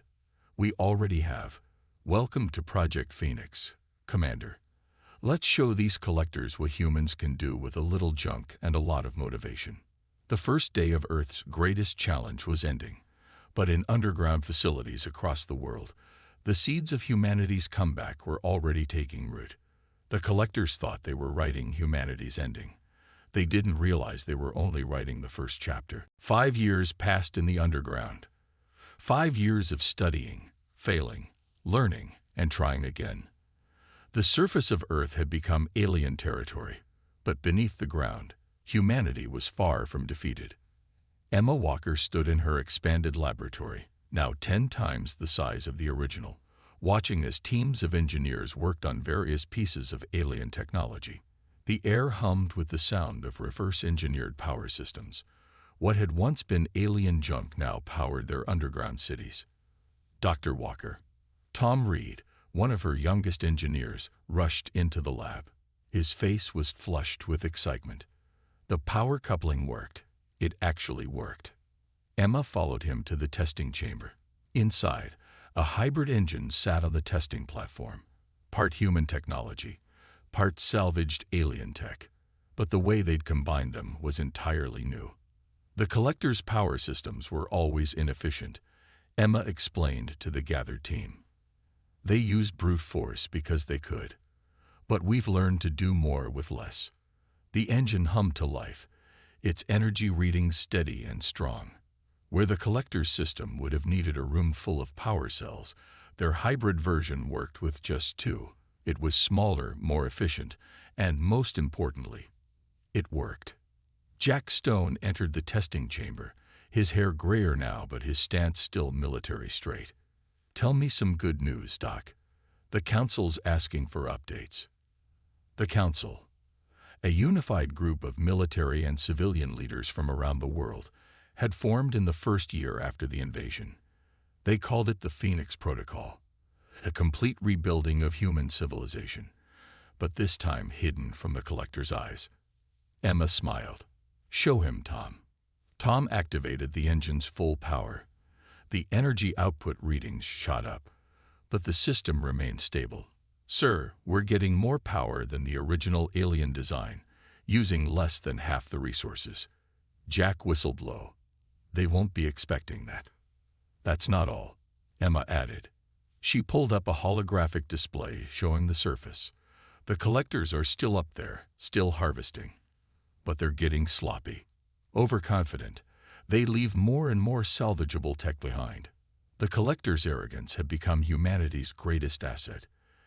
"We already have. Welcome to Project Phoenix, Commander. Let's show these collectors what humans can do with a little junk and a lot of motivation." The first day of Earth's greatest challenge was ending, but in underground facilities across the world, the seeds of humanity's comeback were already taking root. The collectors thought they were writing humanity's ending. They didn't realize they were only writing the first chapter. 5 years passed in the underground. 5 years of studying, failing, learning, and trying again. The surface of Earth had become alien territory, but beneath the ground, humanity was far from defeated. Emma Walker stood in her expanded laboratory, now 10 times the size of the original, watching as teams of engineers worked on various pieces of alien technology. The air hummed with the sound of reverse-engineered power systems. What had once been alien junk now powered their underground cities. Dr. Walker, Tom Reed, one of her youngest engineers, rushed into the lab. His face was flushed with excitement. The power coupling worked. It actually worked. Emma followed him to the testing chamber. Inside, a hybrid engine sat on the testing platform, part human technology, part salvaged alien tech, but the way they'd combined them was entirely new. The collector's power systems were always inefficient, Emma explained to the gathered team. They used brute force because they could, but we've learned to do more with less. The engine hummed to life, its energy readings steady and strong. Where the collector's system would have needed a room full of power cells, their hybrid version worked with just 2. It was smaller, more efficient, and most importantly, it worked. Jack Stone entered the testing chamber, his hair grayer now but his stance still military straight. Tell me some good news, Doc. The Council's asking for updates. The Council, a unified group of military and civilian leaders from around the world, had formed in the first year after the invasion. They called it the Phoenix Protocol, a complete rebuilding of human civilization, but this time hidden from the collector's eyes. Emma smiled. Show him, Tom. Tom activated the engine's full power. The energy output readings shot up, but the system remained stable. Sir, we're getting more power than the original alien design, using less than half the resources. Jack whistled low. They won't be expecting that. That's not all, Emma added. She pulled up a holographic display showing the surface. The collectors are still up there, still harvesting. But they're getting sloppy. Overconfident, they leave more and more salvageable tech behind. The collectors' arrogance had become humanity's greatest asset.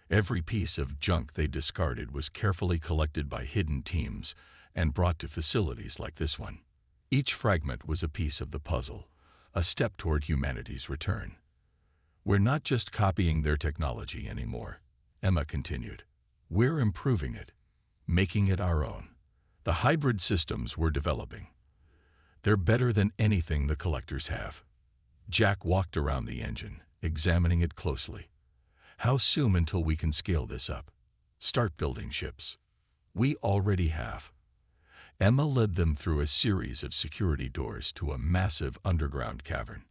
Every piece of junk they discarded was carefully collected by hidden teams and brought to facilities like this one. Each fragment was a piece of the puzzle, a step toward humanity's return. We're not just copying their technology anymore, Emma continued. We're improving it, making it our own. The hybrid systems we're developing, they're better than anything the collectors have. Jack walked around the engine, examining it closely. How soon until we can scale this up? Start building ships. We already have. Emma led them through a series of security doors to a massive underground cavern.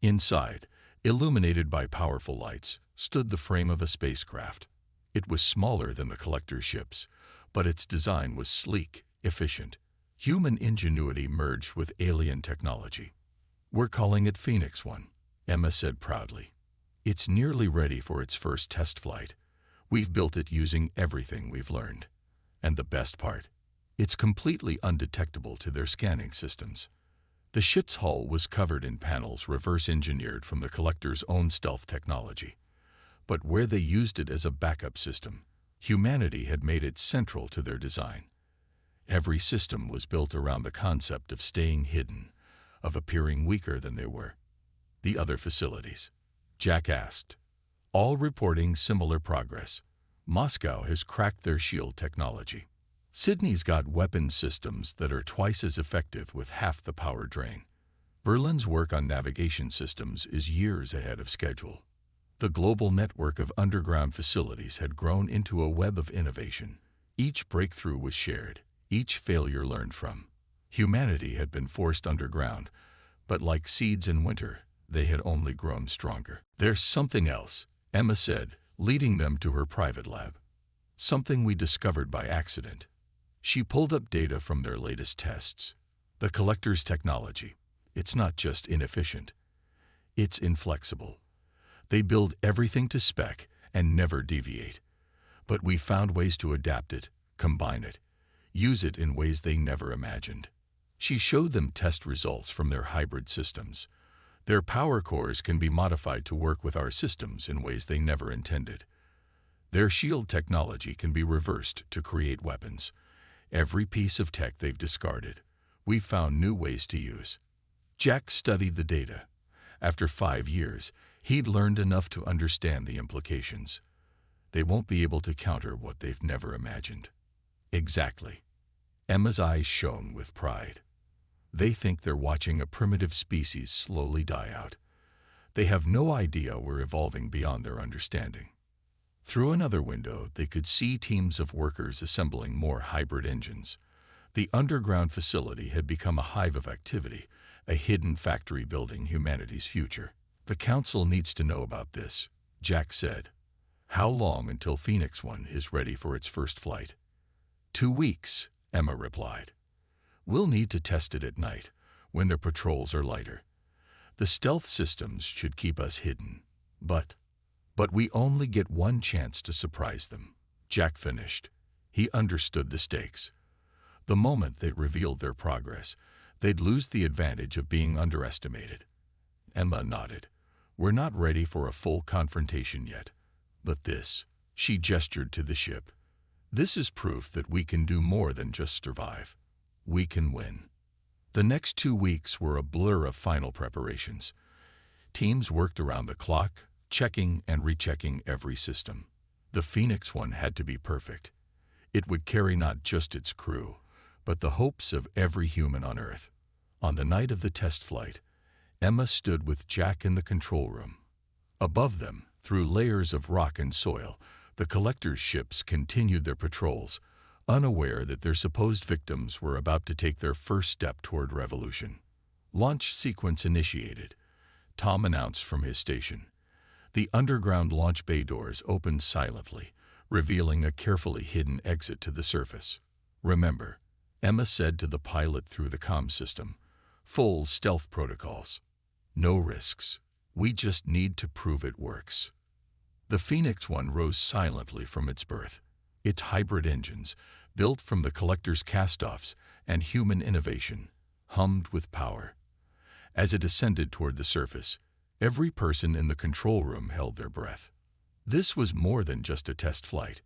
Inside, illuminated by powerful lights, stood the frame of a spacecraft. It was smaller than the collector's ships, but its design was sleek, efficient. Human ingenuity merged with alien technology. We're calling it Phoenix 1, Emma said proudly. It's nearly ready for its first test flight. We've built it using everything we've learned. And the best part, it's completely undetectable to their scanning systems. The ship's hull was covered in panels reverse-engineered from the collector's own stealth technology. But where they used it as a backup system, humanity had made it central to their design. Every system was built around the concept of staying hidden, of appearing weaker than they were. The other facilities? Jack asked. All reporting similar progress. Moscow has cracked their shield technology. Sydney's got weapons systems that are twice as effective with half the power drain. Berlin's work on navigation systems is years ahead of schedule. The global network of underground facilities had grown into a web of innovation. Each breakthrough was shared, each failure learned from. Humanity had been forced underground, but like seeds in winter, they had only grown stronger. There's something else, Emma said, leading them to her private lab. Something we discovered by accident. She pulled up data from their latest tests. The collector's technology. It's not just inefficient. It's inflexible. They build everything to spec and never deviate. But we found ways to adapt it, combine it, use it in ways they never imagined. She showed them test results from their hybrid systems. Their power cores can be modified to work with our systems in ways they never intended. Their shield technology can be reversed to create weapons. Every piece of tech they've discarded, we've found new ways to use. Jack studied the data. After 5 years, he'd learned enough to understand the implications. They won't be able to counter what they've never imagined. Exactly. Emma's eyes shone with pride. They think they're watching a primitive species slowly die out. They have no idea we're evolving beyond their understanding. Through another window, they could see teams of workers assembling more hybrid engines. The underground facility had become a hive of activity, a hidden factory building humanity's future. The council needs to know about this, Jack said. How long until Phoenix One is ready for its first flight? 2 weeks, Emma replied. We'll need to test it at night, when their patrols are lighter. The stealth systems should keep us hidden, but we only get one chance to surprise them, Jack finished. He understood the stakes. The moment they revealed their progress, they'd lose the advantage of being underestimated. Emma nodded. We're not ready for a full confrontation yet. But this, she gestured to the ship. This is proof that we can do more than just survive. We can win. The next 2 weeks were a blur of final preparations. Teams worked around the clock, checking and rechecking every system. The Phoenix One had to be perfect. It would carry not just its crew, but the hopes of every human on Earth. On the night of the test flight, Emma stood with Jack in the control room. Above them, through layers of rock and soil, the collector's ships continued their patrols, unaware that their supposed victims were about to take their first step toward revolution. Launch sequence initiated, Tom announced from his station. The underground launch bay doors opened silently, revealing a carefully hidden exit to the surface. Remember, Emma said to the pilot through the comm system, full stealth protocols. No risks. We just need to prove it works. The Phoenix One rose silently from its berth. Its hybrid engines, built from the collector's cast-offs and human innovation, hummed with power. As it ascended toward the surface, every person in the control room held their breath. This was more than just a test flight.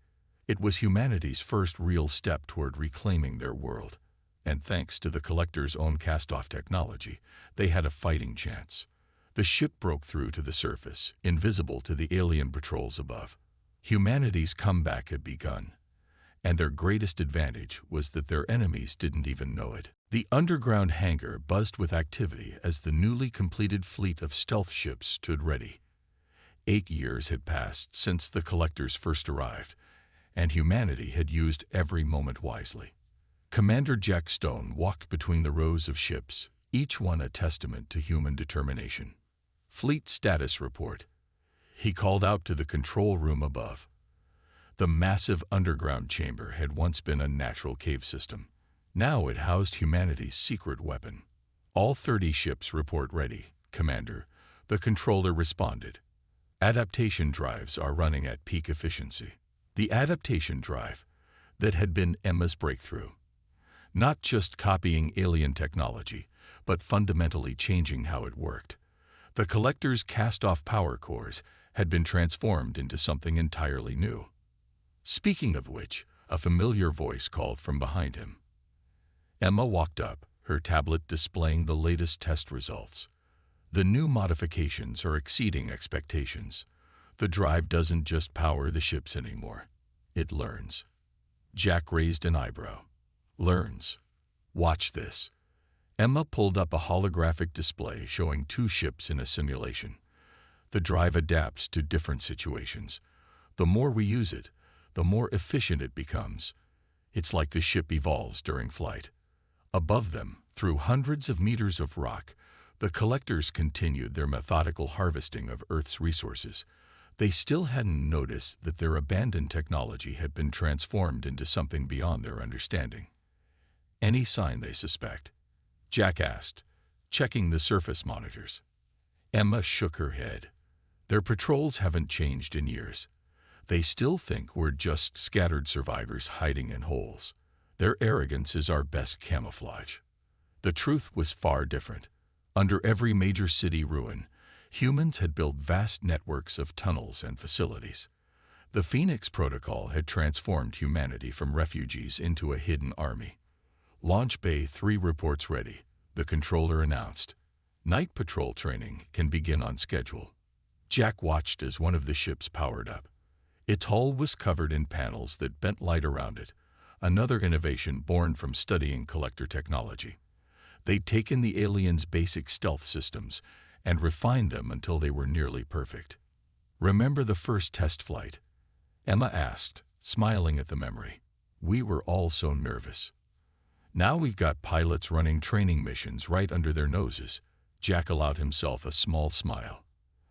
It was humanity's first real step toward reclaiming their world. And thanks to the collector's own cast-off technology, they had a fighting chance. The ship broke through to the surface, invisible to the alien patrols above. Humanity's comeback had begun, and their greatest advantage was that their enemies didn't even know it. The underground hangar buzzed with activity as the newly completed fleet of stealth ships stood ready. 8 years had passed since the collectors first arrived, and humanity had used every moment wisely. Commander Jack Stone walked between the rows of ships, each one a testament to human determination. Fleet status report. He called out to the control room above. The massive underground chamber had once been a natural cave system. Now it housed humanity's secret weapon. All 30 ships report ready, Commander. The controller responded. Adaptation drives are running at peak efficiency. The adaptation drive that had been Emma's breakthrough. Not just copying alien technology, but fundamentally changing how it worked. The collector's cast-off power cores had been transformed into something entirely new. Speaking of which, a familiar voice called from behind him. Emma walked up, her tablet displaying the latest test results. The new modifications are exceeding expectations. The drive doesn't just power the ships anymore. It learns. Jack raised an eyebrow. Learns. Watch this. Emma pulled up a holographic display showing 2 ships in a simulation. The drive adapts to different situations. The more we use it, the more efficient it becomes. It's like the ship evolves during flight. Above them, through hundreds of meters of rock, the collectors continued their methodical harvesting of Earth's resources. They still hadn't noticed that their abandoned technology had been transformed into something beyond their understanding. Any sign they suspect? Jack asked, checking the surface monitors. Emma shook her head. Their patrols haven't changed in years. They still think we're just scattered survivors hiding in holes. Their arrogance is our best camouflage. The truth was far different. Under every major city ruin, humans had built vast networks of tunnels and facilities. The Phoenix Protocol had transformed humanity from refugees into a hidden army. Launch Bay 3 reports ready, the controller announced. Night patrol training can begin on schedule. Jack watched as one of the ships powered up. Its hull was covered in panels that bent light around it, another innovation born from studying collector technology. They'd taken the aliens' basic stealth systems and refined them until they were nearly perfect. "Remember the first test flight?" Emma asked, smiling at the memory. "We were all so nervous. Now we've got pilots running training missions right under their noses." Jack allowed himself a small smile.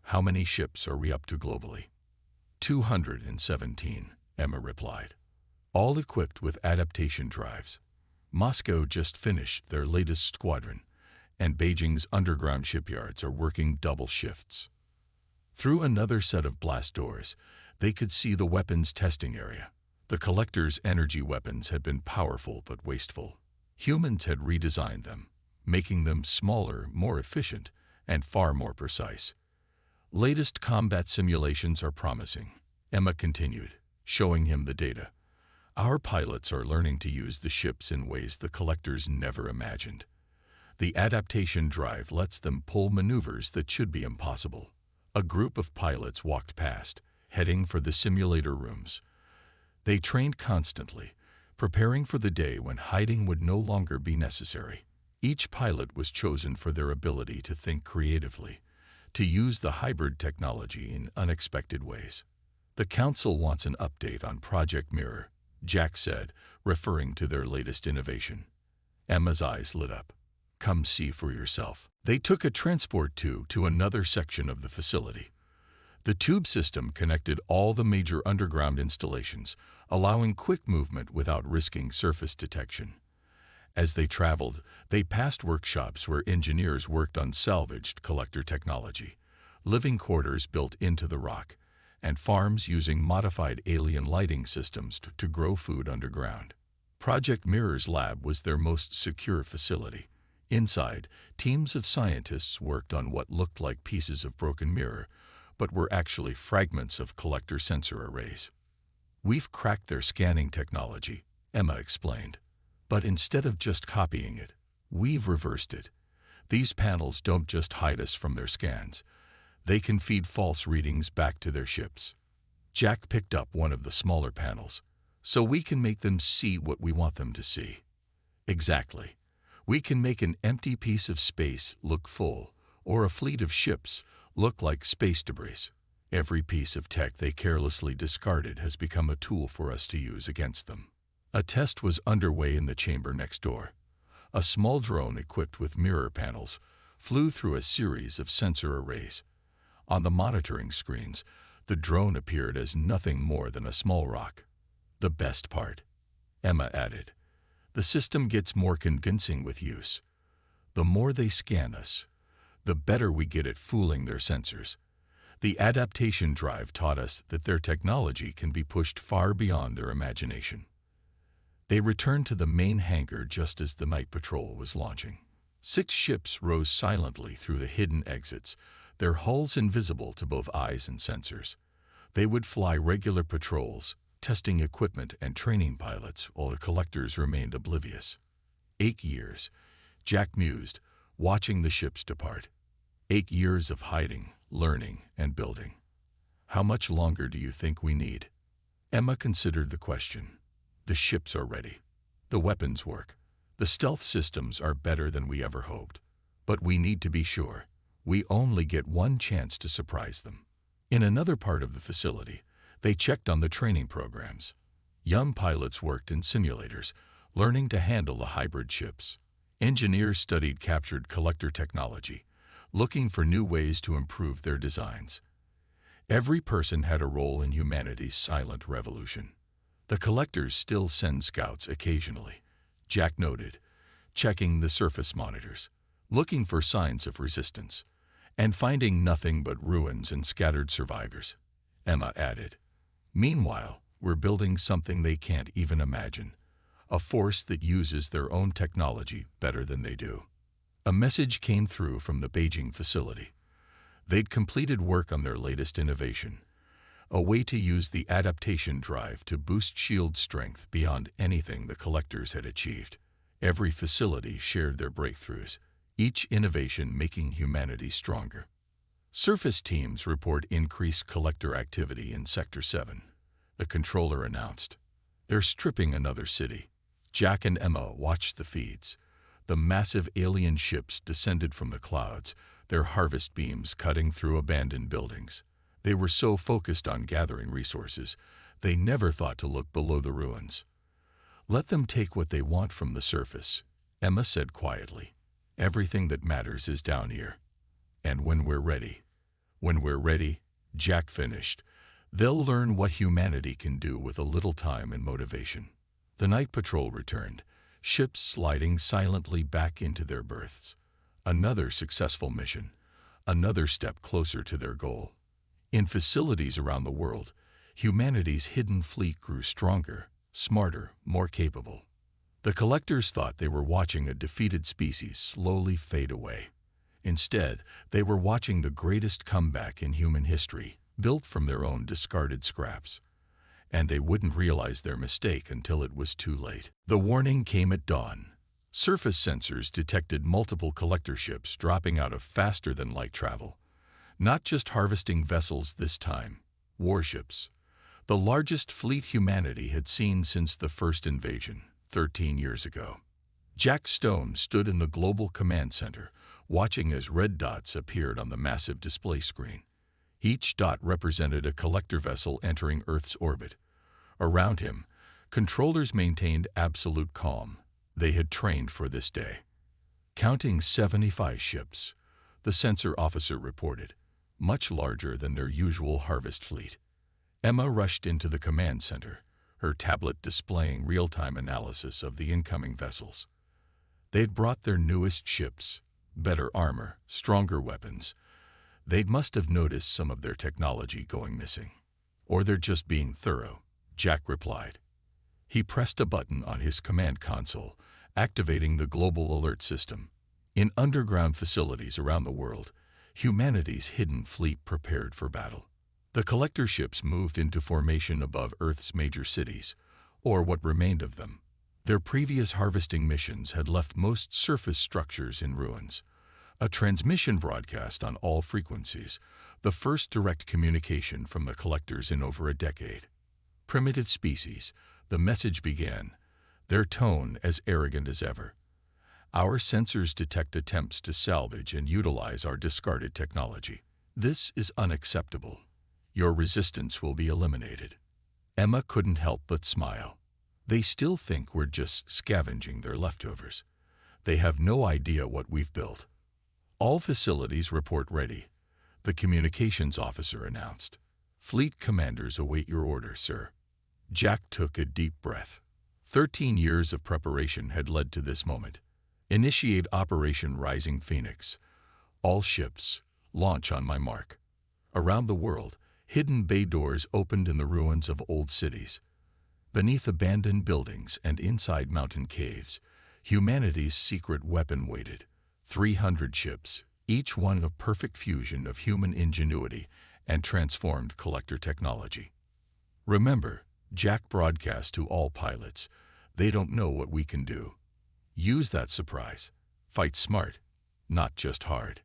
"How many ships are we up to globally?" 217, Emma replied. "All equipped with adaptation drives. Moscow just finished their latest squadron, and Beijing's underground shipyards are working double shifts." Through another set of blast doors, they could see the weapons testing area. The collector's energy weapons had been powerful but wasteful. Humans had redesigned them, making them smaller, more efficient, and far more precise. "Latest combat simulations are promising," Emma continued, showing him the data. "Our pilots are learning to use the ships in ways the collectors never imagined. The adaptation drive lets them pull maneuvers that should be impossible." A group of pilots walked past, heading for the simulator rooms. They trained constantly, preparing for the day when hiding would no longer be necessary. Each pilot was chosen for their ability to think creatively, to use the hybrid technology in unexpected ways. "The Council wants an update on Project Mirror," Jack said, referring to their latest innovation. Emma's eyes lit up. "Come see for yourself." They took a transport tube to another section of the facility. The tube system connected all the major underground installations, allowing quick movement without risking surface detection. As they traveled, they passed workshops where engineers worked on salvaged collector technology, living quarters built into the rock, and farms using modified alien lighting systems to grow food underground. Project Mirror's lab was their most secure facility. Inside, teams of scientists worked on what looked like pieces of broken mirror, but were actually fragments of collector sensor arrays. "We've cracked their scanning technology," Emma explained. "But instead of just copying it, we've reversed it. These panels don't just hide us from their scans. They can feed false readings back to their ships." Jack picked up one of the smaller panels. "So we can make them see what we want them to see." "Exactly. We can make an empty piece of space look full, or a fleet of ships look like space debris. Every piece of tech they carelessly discarded has become a tool for us to use against them." A test was underway in the chamber next door. A small drone equipped with mirror panels flew through a series of sensor arrays. On the monitoring screens, the drone appeared as nothing more than a small rock. "The best part," Emma added, "the system gets more convincing with use. The more they scan us, the better we get at fooling their sensors. The adaptation drive taught us that their technology can be pushed far beyond their imagination." They returned to the main hangar just as the night patrol was launching. 6 ships rose silently through the hidden exits, their hulls invisible to both eyes and sensors. They would fly regular patrols, testing equipment and training pilots while the collectors remained oblivious. 8 years, Jack mused, watching the ships depart. 8 years of hiding, learning, and building. "How much longer do you think we need?" Emma considered the question. "The ships are ready. The weapons work. The stealth systems are better than we ever hoped. But we need to be sure. We only get one chance to surprise them." In another part of the facility, they checked on the training programs. Young pilots worked in simulators, learning to handle the hybrid ships. Engineers studied captured collector technology, looking for new ways to improve their designs. Every person had a role in humanity's silent revolution. "The collectors still send scouts occasionally," Jack noted, checking the surface monitors, looking for signs of resistance, and finding nothing but ruins and scattered survivors. Emma added, "Meanwhile, we're building something they can't even imagine. a force that uses their own technology better than they do. A message came through from the Beijing facility. They'd completed work on their latest innovation, a way to use the adaptation drive to boost shield strength beyond anything the collectors had achieved. Every facility shared their breakthroughs, each innovation making humanity stronger. Surface teams report increased collector activity in Sector 7. The controller announced. They're stripping another city. Jack and Emma watched the feeds. The massive alien ships descended from the clouds, their harvest beams cutting through abandoned buildings. They were so focused on gathering resources, they never thought to look below the ruins. Let them take what they want from the surface, Emma said quietly. Everything that matters is down here. And when we're ready, Jack finished, they'll learn what humanity can do with a little time and motivation. The night patrol returned, ships sliding silently back into their berths. Another successful mission, another step closer to their goal. In facilities around the world, humanity's hidden fleet grew stronger, smarter, more capable. The collectors thought they were watching a defeated species slowly fade away. Instead, they were watching the greatest comeback in human history, built from their own discarded scraps. And they wouldn't realize their mistake until it was too late. The warning came at dawn. Surface sensors detected multiple collector ships dropping out of faster-than-light travel. Not just harvesting vessels this time, warships. The largest fleet humanity had seen since the first invasion, 13 years ago. Jack Stone stood in the Global Command Center, watching as red dots appeared on the massive display screen. Each dot represented a collector vessel entering Earth's orbit. Around him, controllers maintained absolute calm. They had trained for this day. Counting 75 ships, the sensor officer reported, much larger than their usual harvest fleet. Emma rushed into the command center, her tablet displaying real-time analysis of the incoming vessels. They'd brought their newest ships, better armor, stronger weapons. They must have noticed some of their technology going missing. Or they're just being thorough, Jack replied. He pressed a button on his command console, activating the global alert system. In underground facilities around the world, humanity's hidden fleet prepared for battle. The collector ships moved into formation above Earth's major cities, or what remained of them. Their previous harvesting missions had left most surface structures in ruins. A transmission broadcast on all frequencies, the first direct communication from the collectors in over a decade. Primitive species, the message began, their tone as arrogant as ever. Our sensors detect attempts to salvage and utilize our discarded technology. This is unacceptable. Your resistance will be eliminated. Emma couldn't help but smile. They still think we're just scavenging their leftovers. They have no idea what we've built. All facilities report ready, the communications officer announced. Fleet commanders await your orders, sir. Jack took a deep breath. 13 years of preparation had led to this moment. Initiate Operation Rising Phoenix. All ships, launch on my mark. Around the world, hidden bay doors opened in the ruins of old cities. Beneath abandoned buildings and inside mountain caves, humanity's secret weapon waited. 300 ships, each one a perfect fusion of human ingenuity and transformed collector technology. Remember, Jack broadcast to all pilots, they don't know what we can do. Use that surprise. Fight smart, not just hard.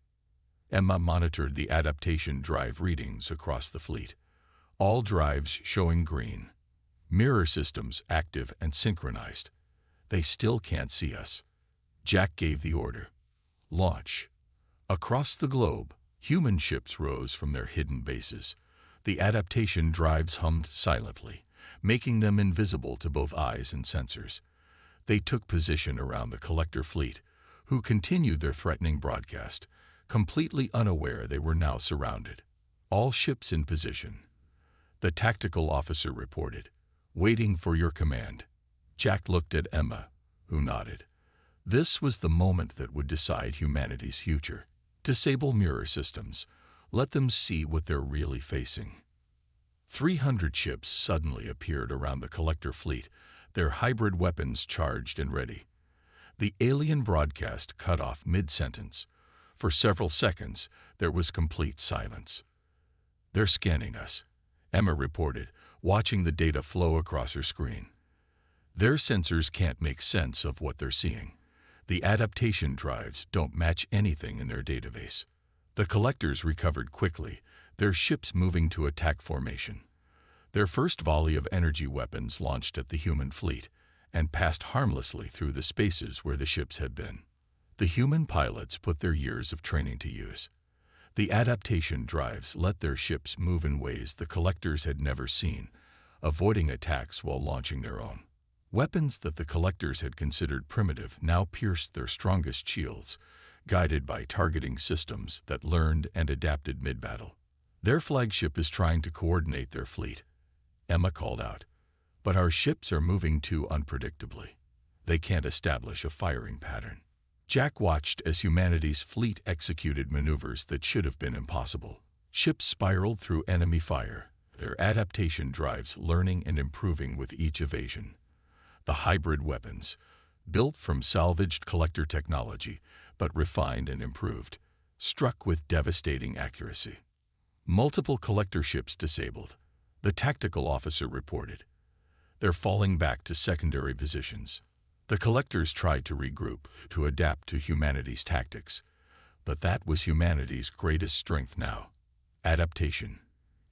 Emma monitored the adaptation drive readings across the fleet. All drives showing green. Mirror systems active and synchronized. They still can't see us. Jack gave the order. Launch. Across the globe, human ships rose from their hidden bases. The adaptation drives hummed silently, making them invisible to both eyes and sensors. They took position around the collector fleet, who continued their threatening broadcast, completely unaware they were now surrounded. All ships in position. The tactical officer reported, waiting for your command. Jack looked at Emma, who nodded. This was the moment that would decide humanity's future. Disable mirror systems. Let them see what they're really facing. 300 ships suddenly appeared around the collector fleet, their hybrid weapons charged and ready. The alien broadcast cut off mid-sentence. For several seconds, there was complete silence. "They're scanning us," Emma reported, watching the data flow across her screen. Their sensors can't make sense of what they're seeing. The adaptation drives don't match anything in their database. The collectors recovered quickly, their ships moving to attack formation. Their first volley of energy weapons launched at the human fleet and passed harmlessly through the spaces where the ships had been. The human pilots put their years of training to use. The adaptation drives let their ships move in ways the collectors had never seen, avoiding attacks while launching their own. Weapons that the collectors had considered primitive now pierced their strongest shields, guided by targeting systems that learned and adapted mid-battle. "Their flagship is trying to coordinate their fleet," Emma called out. "But our ships are moving too unpredictably. They can't establish a firing pattern." Jack watched as humanity's fleet executed maneuvers that should have been impossible. Ships spiraled through enemy fire, their adaptation drives learning and improving with each evasion. The hybrid weapons, built from salvaged collector technology, but refined and improved, struck with devastating accuracy. Multiple collector ships disabled, the tactical officer reported. "They're falling back to secondary positions." The collectors tried to regroup, to adapt to humanity's tactics. But that was humanity's greatest strength now: adaptation.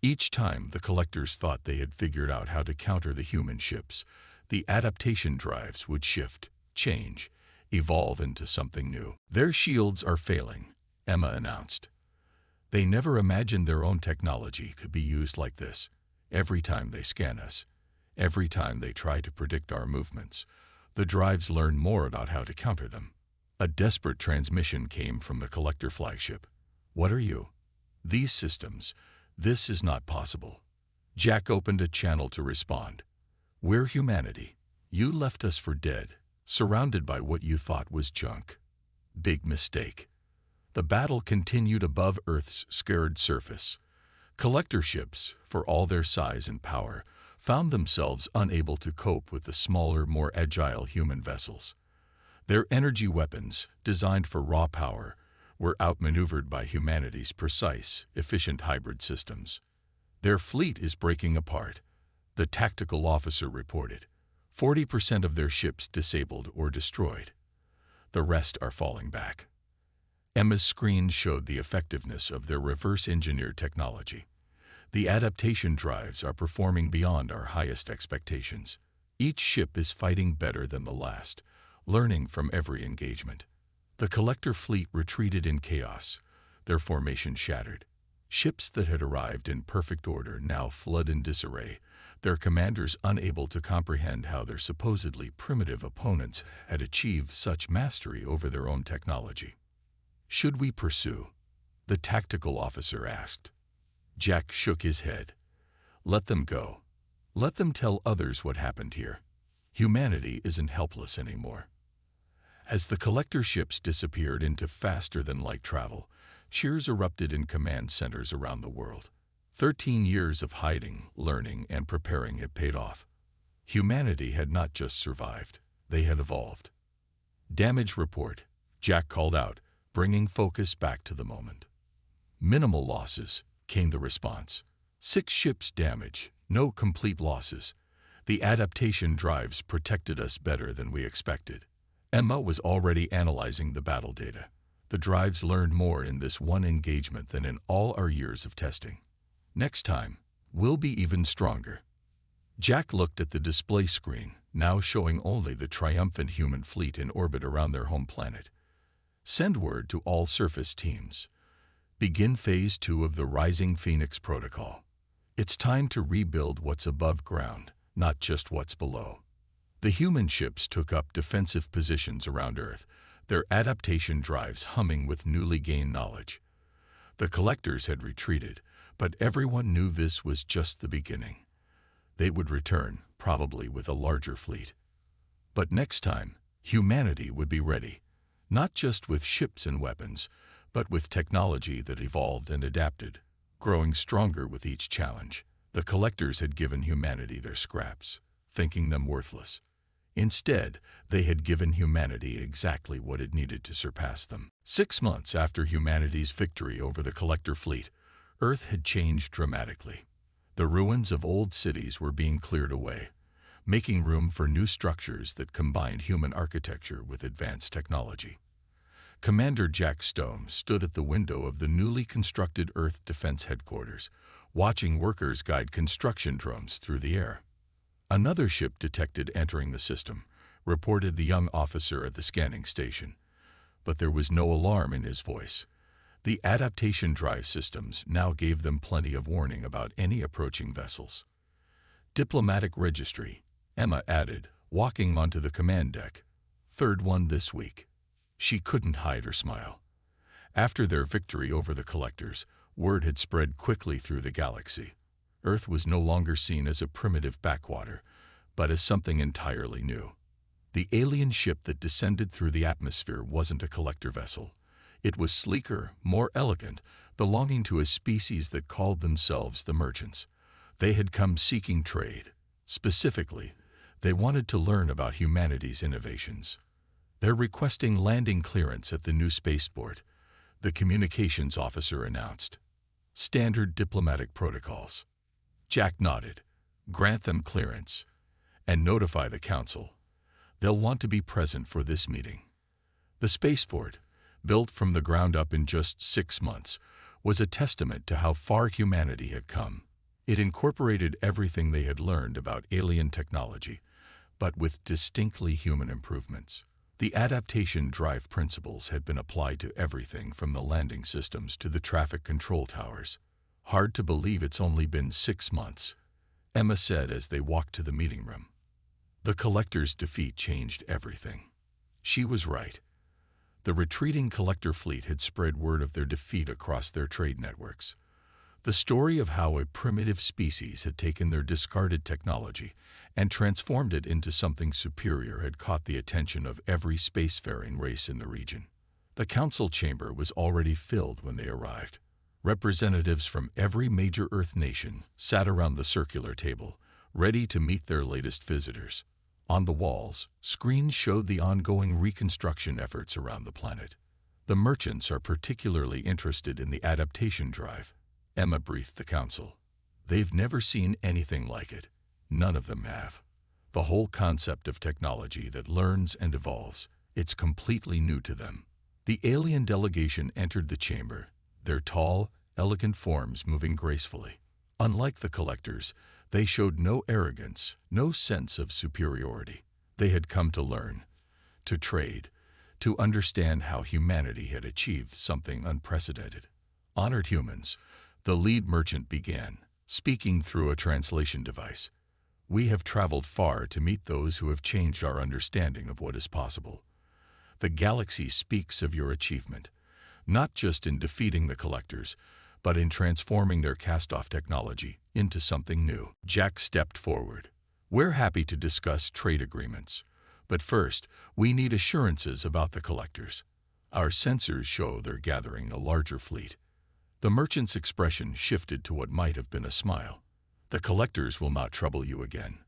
Each time the collectors thought they had figured out how to counter the human ships, the adaptation drives would shift, change, evolve into something new. "Their shields are failing," Emma announced. "They never imagined their own technology could be used like this. Every time they scan us, every time they try to predict our movements, the drives learn more about how to counter them." A desperate transmission came from the collector flagship. "What are you?" "These systems. This is not possible." Jack opened a channel to respond. "We're humanity. You left us for dead, surrounded by what you thought was junk. Big mistake." The battle continued above Earth's scarred surface. Collector ships, for all their size and power, found themselves unable to cope with the smaller, more agile human vessels. Their energy weapons, designed for raw power, were outmaneuvered by humanity's precise, efficient hybrid systems. "Their fleet is breaking apart," the tactical officer reported. 40% of their ships disabled or destroyed. The rest are falling back. Emma's screen showed the effectiveness of their reverse-engineered technology. "The adaptation drives are performing beyond our highest expectations. Each ship is fighting better than the last, learning from every engagement." The collector fleet retreated in chaos, their formation shattered. Ships that had arrived in perfect order now fled in disarray, their commanders unable to comprehend how their supposedly primitive opponents had achieved such mastery over their own technology. "Should we pursue?" the tactical officer asked. Jack shook his head. "Let them go. Let them tell others what happened here. Humanity isn't helpless anymore." As the collector ships disappeared into faster-than-light travel, cheers erupted in command centers around the world. 13 years of hiding, learning, and preparing had paid off. Humanity had not just survived, they had evolved. "Damage report," Jack called out, bringing focus back to the moment. "Minimal losses," came the response. 6 ships damaged, no complete losses. The adaptation drives protected us better than we expected." Emma was already analyzing the battle data. The drives learned more in this one engagement than in all our years of testing. "Next time, we'll be even stronger." Jack looked at the display screen, now showing only the triumphant human fleet in orbit around their home planet. "Send word to all surface teams. Begin Phase 2 of the Rising Phoenix Protocol. It's time to rebuild what's above ground, not just what's below." The human ships took up defensive positions around Earth, their adaptation drives humming with newly gained knowledge. The collectors had retreated, but everyone knew this was just the beginning. They would return, probably with a larger fleet. But next time, humanity would be ready, not just with ships and weapons, but with technology that evolved and adapted, growing stronger with each challenge. The collectors had given humanity their scraps, thinking them worthless. Instead, they had given humanity exactly what it needed to surpass them. 6 months after humanity's victory over the collector fleet, Earth had changed dramatically. The ruins of old cities were being cleared away, making room for new structures that combined human architecture with advanced technology. Commander Jack Stone stood at the window of the newly constructed Earth Defense Headquarters, watching workers guide construction drones through the air. Another ship detected entering the system, reported the young officer at the scanning station. But there was no alarm in his voice. The adaptation drive systems now gave them plenty of warning about any approaching vessels. Diplomatic registry, Emma added, walking onto the command deck. Third one this week. She couldn't hide her smile. After their victory over the collectors, word had spread quickly through the galaxy. Earth was no longer seen as a primitive backwater, but as something entirely new. The alien ship that descended through the atmosphere wasn't a collector vessel. It was sleeker, more elegant, belonging to a species that called themselves the merchants. They had come seeking trade. Specifically, they wanted to learn about humanity's innovations. They're requesting landing clearance at the new spaceport, the communications officer announced. Standard diplomatic protocols. Jack nodded. Grant them clearance and notify the council. They'll want to be present for this meeting. The spaceport, built from the ground up in just 6 months, was a testament to how far humanity had come. It incorporated everything they had learned about alien technology, but with distinctly human improvements. The adaptation drive principles had been applied to everything from the landing systems to the traffic control towers. Hard to believe it's only been 6 months, Emma said as they walked to the meeting room. The collector's defeat changed everything. She was right. The retreating collector fleet had spread word of their defeat across their trade networks. The story of how a primitive species had taken their discarded technology and transformed it into something superior had caught the attention of every spacefaring race in the region. The council chamber was already filled when they arrived. Representatives from every major Earth nation sat around the circular table, ready to meet their latest visitors. On the walls, screens showed the ongoing reconstruction efforts around the planet. The merchants are particularly interested in the adaptation drive, Emma briefed the council. They've never seen anything like it. None of them have. The whole concept of technology that learns and evolves, it's completely new to them. The alien delegation entered the chamber, their tall, elegant forms moving gracefully. Unlike the collectors, they showed no arrogance, no sense of superiority. They had come to learn, to trade, to understand how humanity had achieved something unprecedented. Honored humans, the lead merchant began, speaking through a translation device. We have traveled far to meet those who have changed our understanding of what is possible. The galaxy speaks of your achievement, not just in defeating the collectors, but in transforming their cast-off technology into something new. Jack stepped forward. We're happy to discuss trade agreements, but first, we need assurances about the collectors. Our sensors show they're gathering a larger fleet. The merchant's expression shifted to what might have been a smile. The collectors will not trouble you again.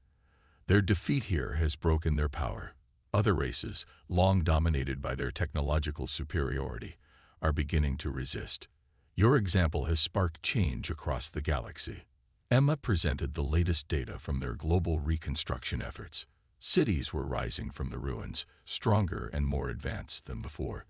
Their defeat here has broken their power. Other races, long dominated by their technological superiority, are beginning to resist. Your example has sparked change across the galaxy. Emma presented the latest data from their global reconstruction efforts. Cities were rising from the ruins, stronger and more advanced than before.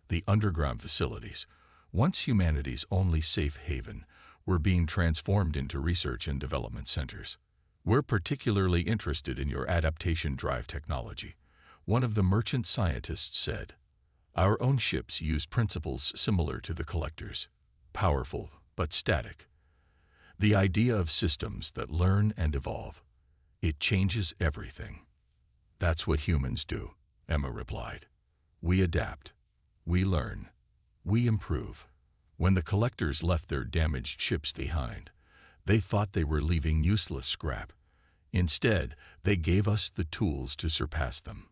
The underground facilities, once humanity's only safe haven, were being transformed into research and development centers. We're particularly interested in your adaptation drive technology, one of the merchant scientists said. Our own ships use principles similar to the collectors, powerful but static. The idea of systems that learn and evolve, it changes everything. That's what humans do, Emma replied. We adapt, we learn, we improve. When the collectors left their damaged ships behind, they thought they were leaving useless scrap. Instead, they gave us the tools to surpass them.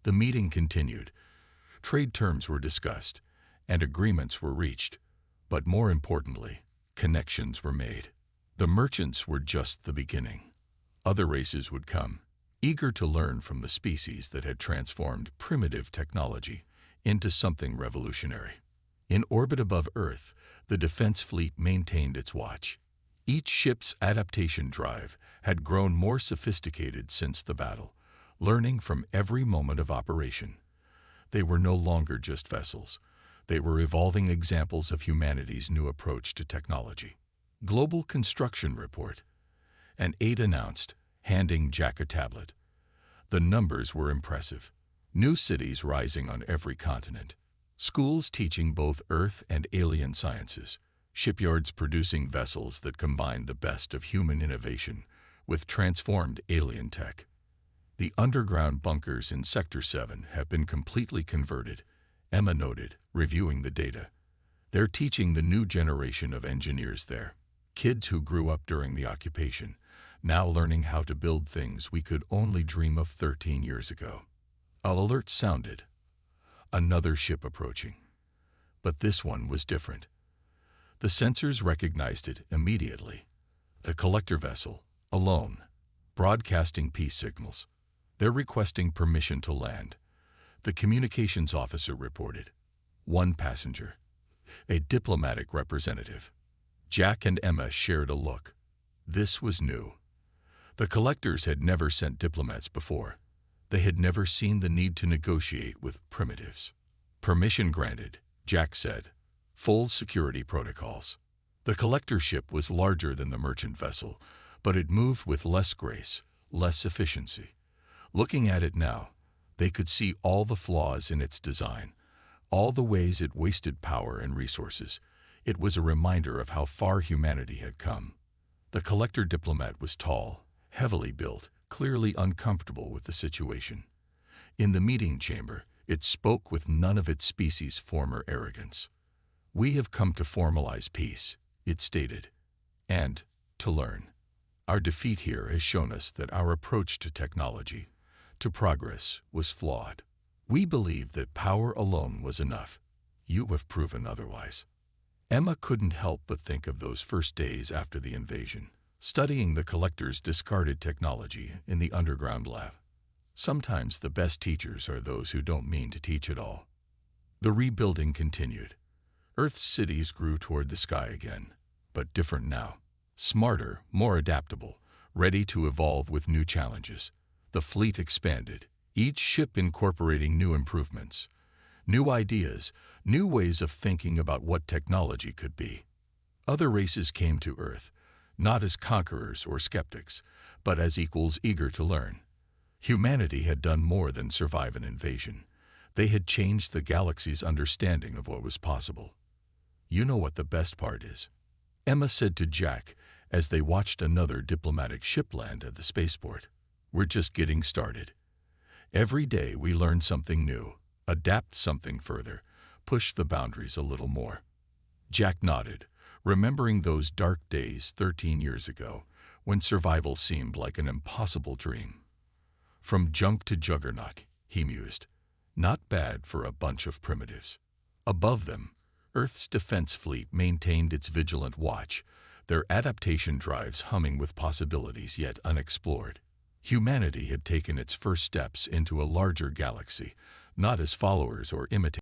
The meeting continued. Trade terms were discussed, and agreements were reached. But more importantly, connections were made. The merchants were just the beginning. Other races would come, eager to learn from the species that had transformed primitive technology into something revolutionary. In orbit above Earth, the defense fleet maintained its watch. Each ship's adaptation drive had grown more sophisticated since the battle, learning from every moment of operation. They were no longer just vessels. They were evolving examples of humanity's new approach to technology. Global Construction Report. An aide announced, handing Jack a tablet. The numbers were impressive. New cities rising on every continent. Schools teaching both Earth and alien sciences. Shipyards producing vessels that combined the best of human innovation with transformed alien tech. The underground bunkers in Sector 7 have been completely converted, Emma noted, reviewing the data. They're teaching the new generation of engineers there. Kids who grew up during the occupation, now learning how to build things we could only dream of 13 years ago. An alert sounded. Another ship approaching. But this one was different. The sensors recognized it immediately. A collector vessel, alone, broadcasting peace signals. They're requesting permission to land. The communications officer reported. One passenger. A diplomatic representative. Jack and Emma shared a look. This was new. The collectors had never sent diplomats before. They had never seen the need to negotiate with primitives. Permission granted, Jack said. Full security protocols. The collector ship was larger than the merchant vessel, but it moved with less grace, less efficiency. Looking at it now, they could see all the flaws in its design, all the ways it wasted power and resources. It was a reminder of how far humanity had come. The collector diplomat was tall, heavily built, clearly uncomfortable with the situation. In the meeting chamber, it spoke with none of its species' former arrogance. We have come to formalize peace, it stated, and to learn. Our defeat here has shown us that our approach to technology, to progress, was flawed. We believed that power alone was enough. You have proven otherwise. Emma couldn't help but think of those first days after the invasion, studying the collector's discarded technology in the underground lab. Sometimes the best teachers are those who don't mean to teach at all. The rebuilding continued. Earth's cities grew toward the sky again, but different now. Smarter, more adaptable, ready to evolve with new challenges. The fleet expanded, each ship incorporating new improvements, new ideas, new ways of thinking about what technology could be. Other races came to Earth, not as conquerors or skeptics, but as equals eager to learn. Humanity had done more than survive an invasion. They had changed the galaxy's understanding of what was possible. You know what the best part is? Emma said to Jack as they watched another diplomatic ship land at the spaceport. We're just getting started. Every day we learn something new, adapt something further, push the boundaries a little more. Jack nodded, remembering those dark days 13 years ago when survival seemed like an impossible dream. From junk to juggernaut, he mused. Not bad for a bunch of primitives. Above them, Earth's defense fleet maintained its vigilant watch, their adaptation drives humming with possibilities yet unexplored. Humanity had taken its first steps into a larger galaxy, not as followers or imitators.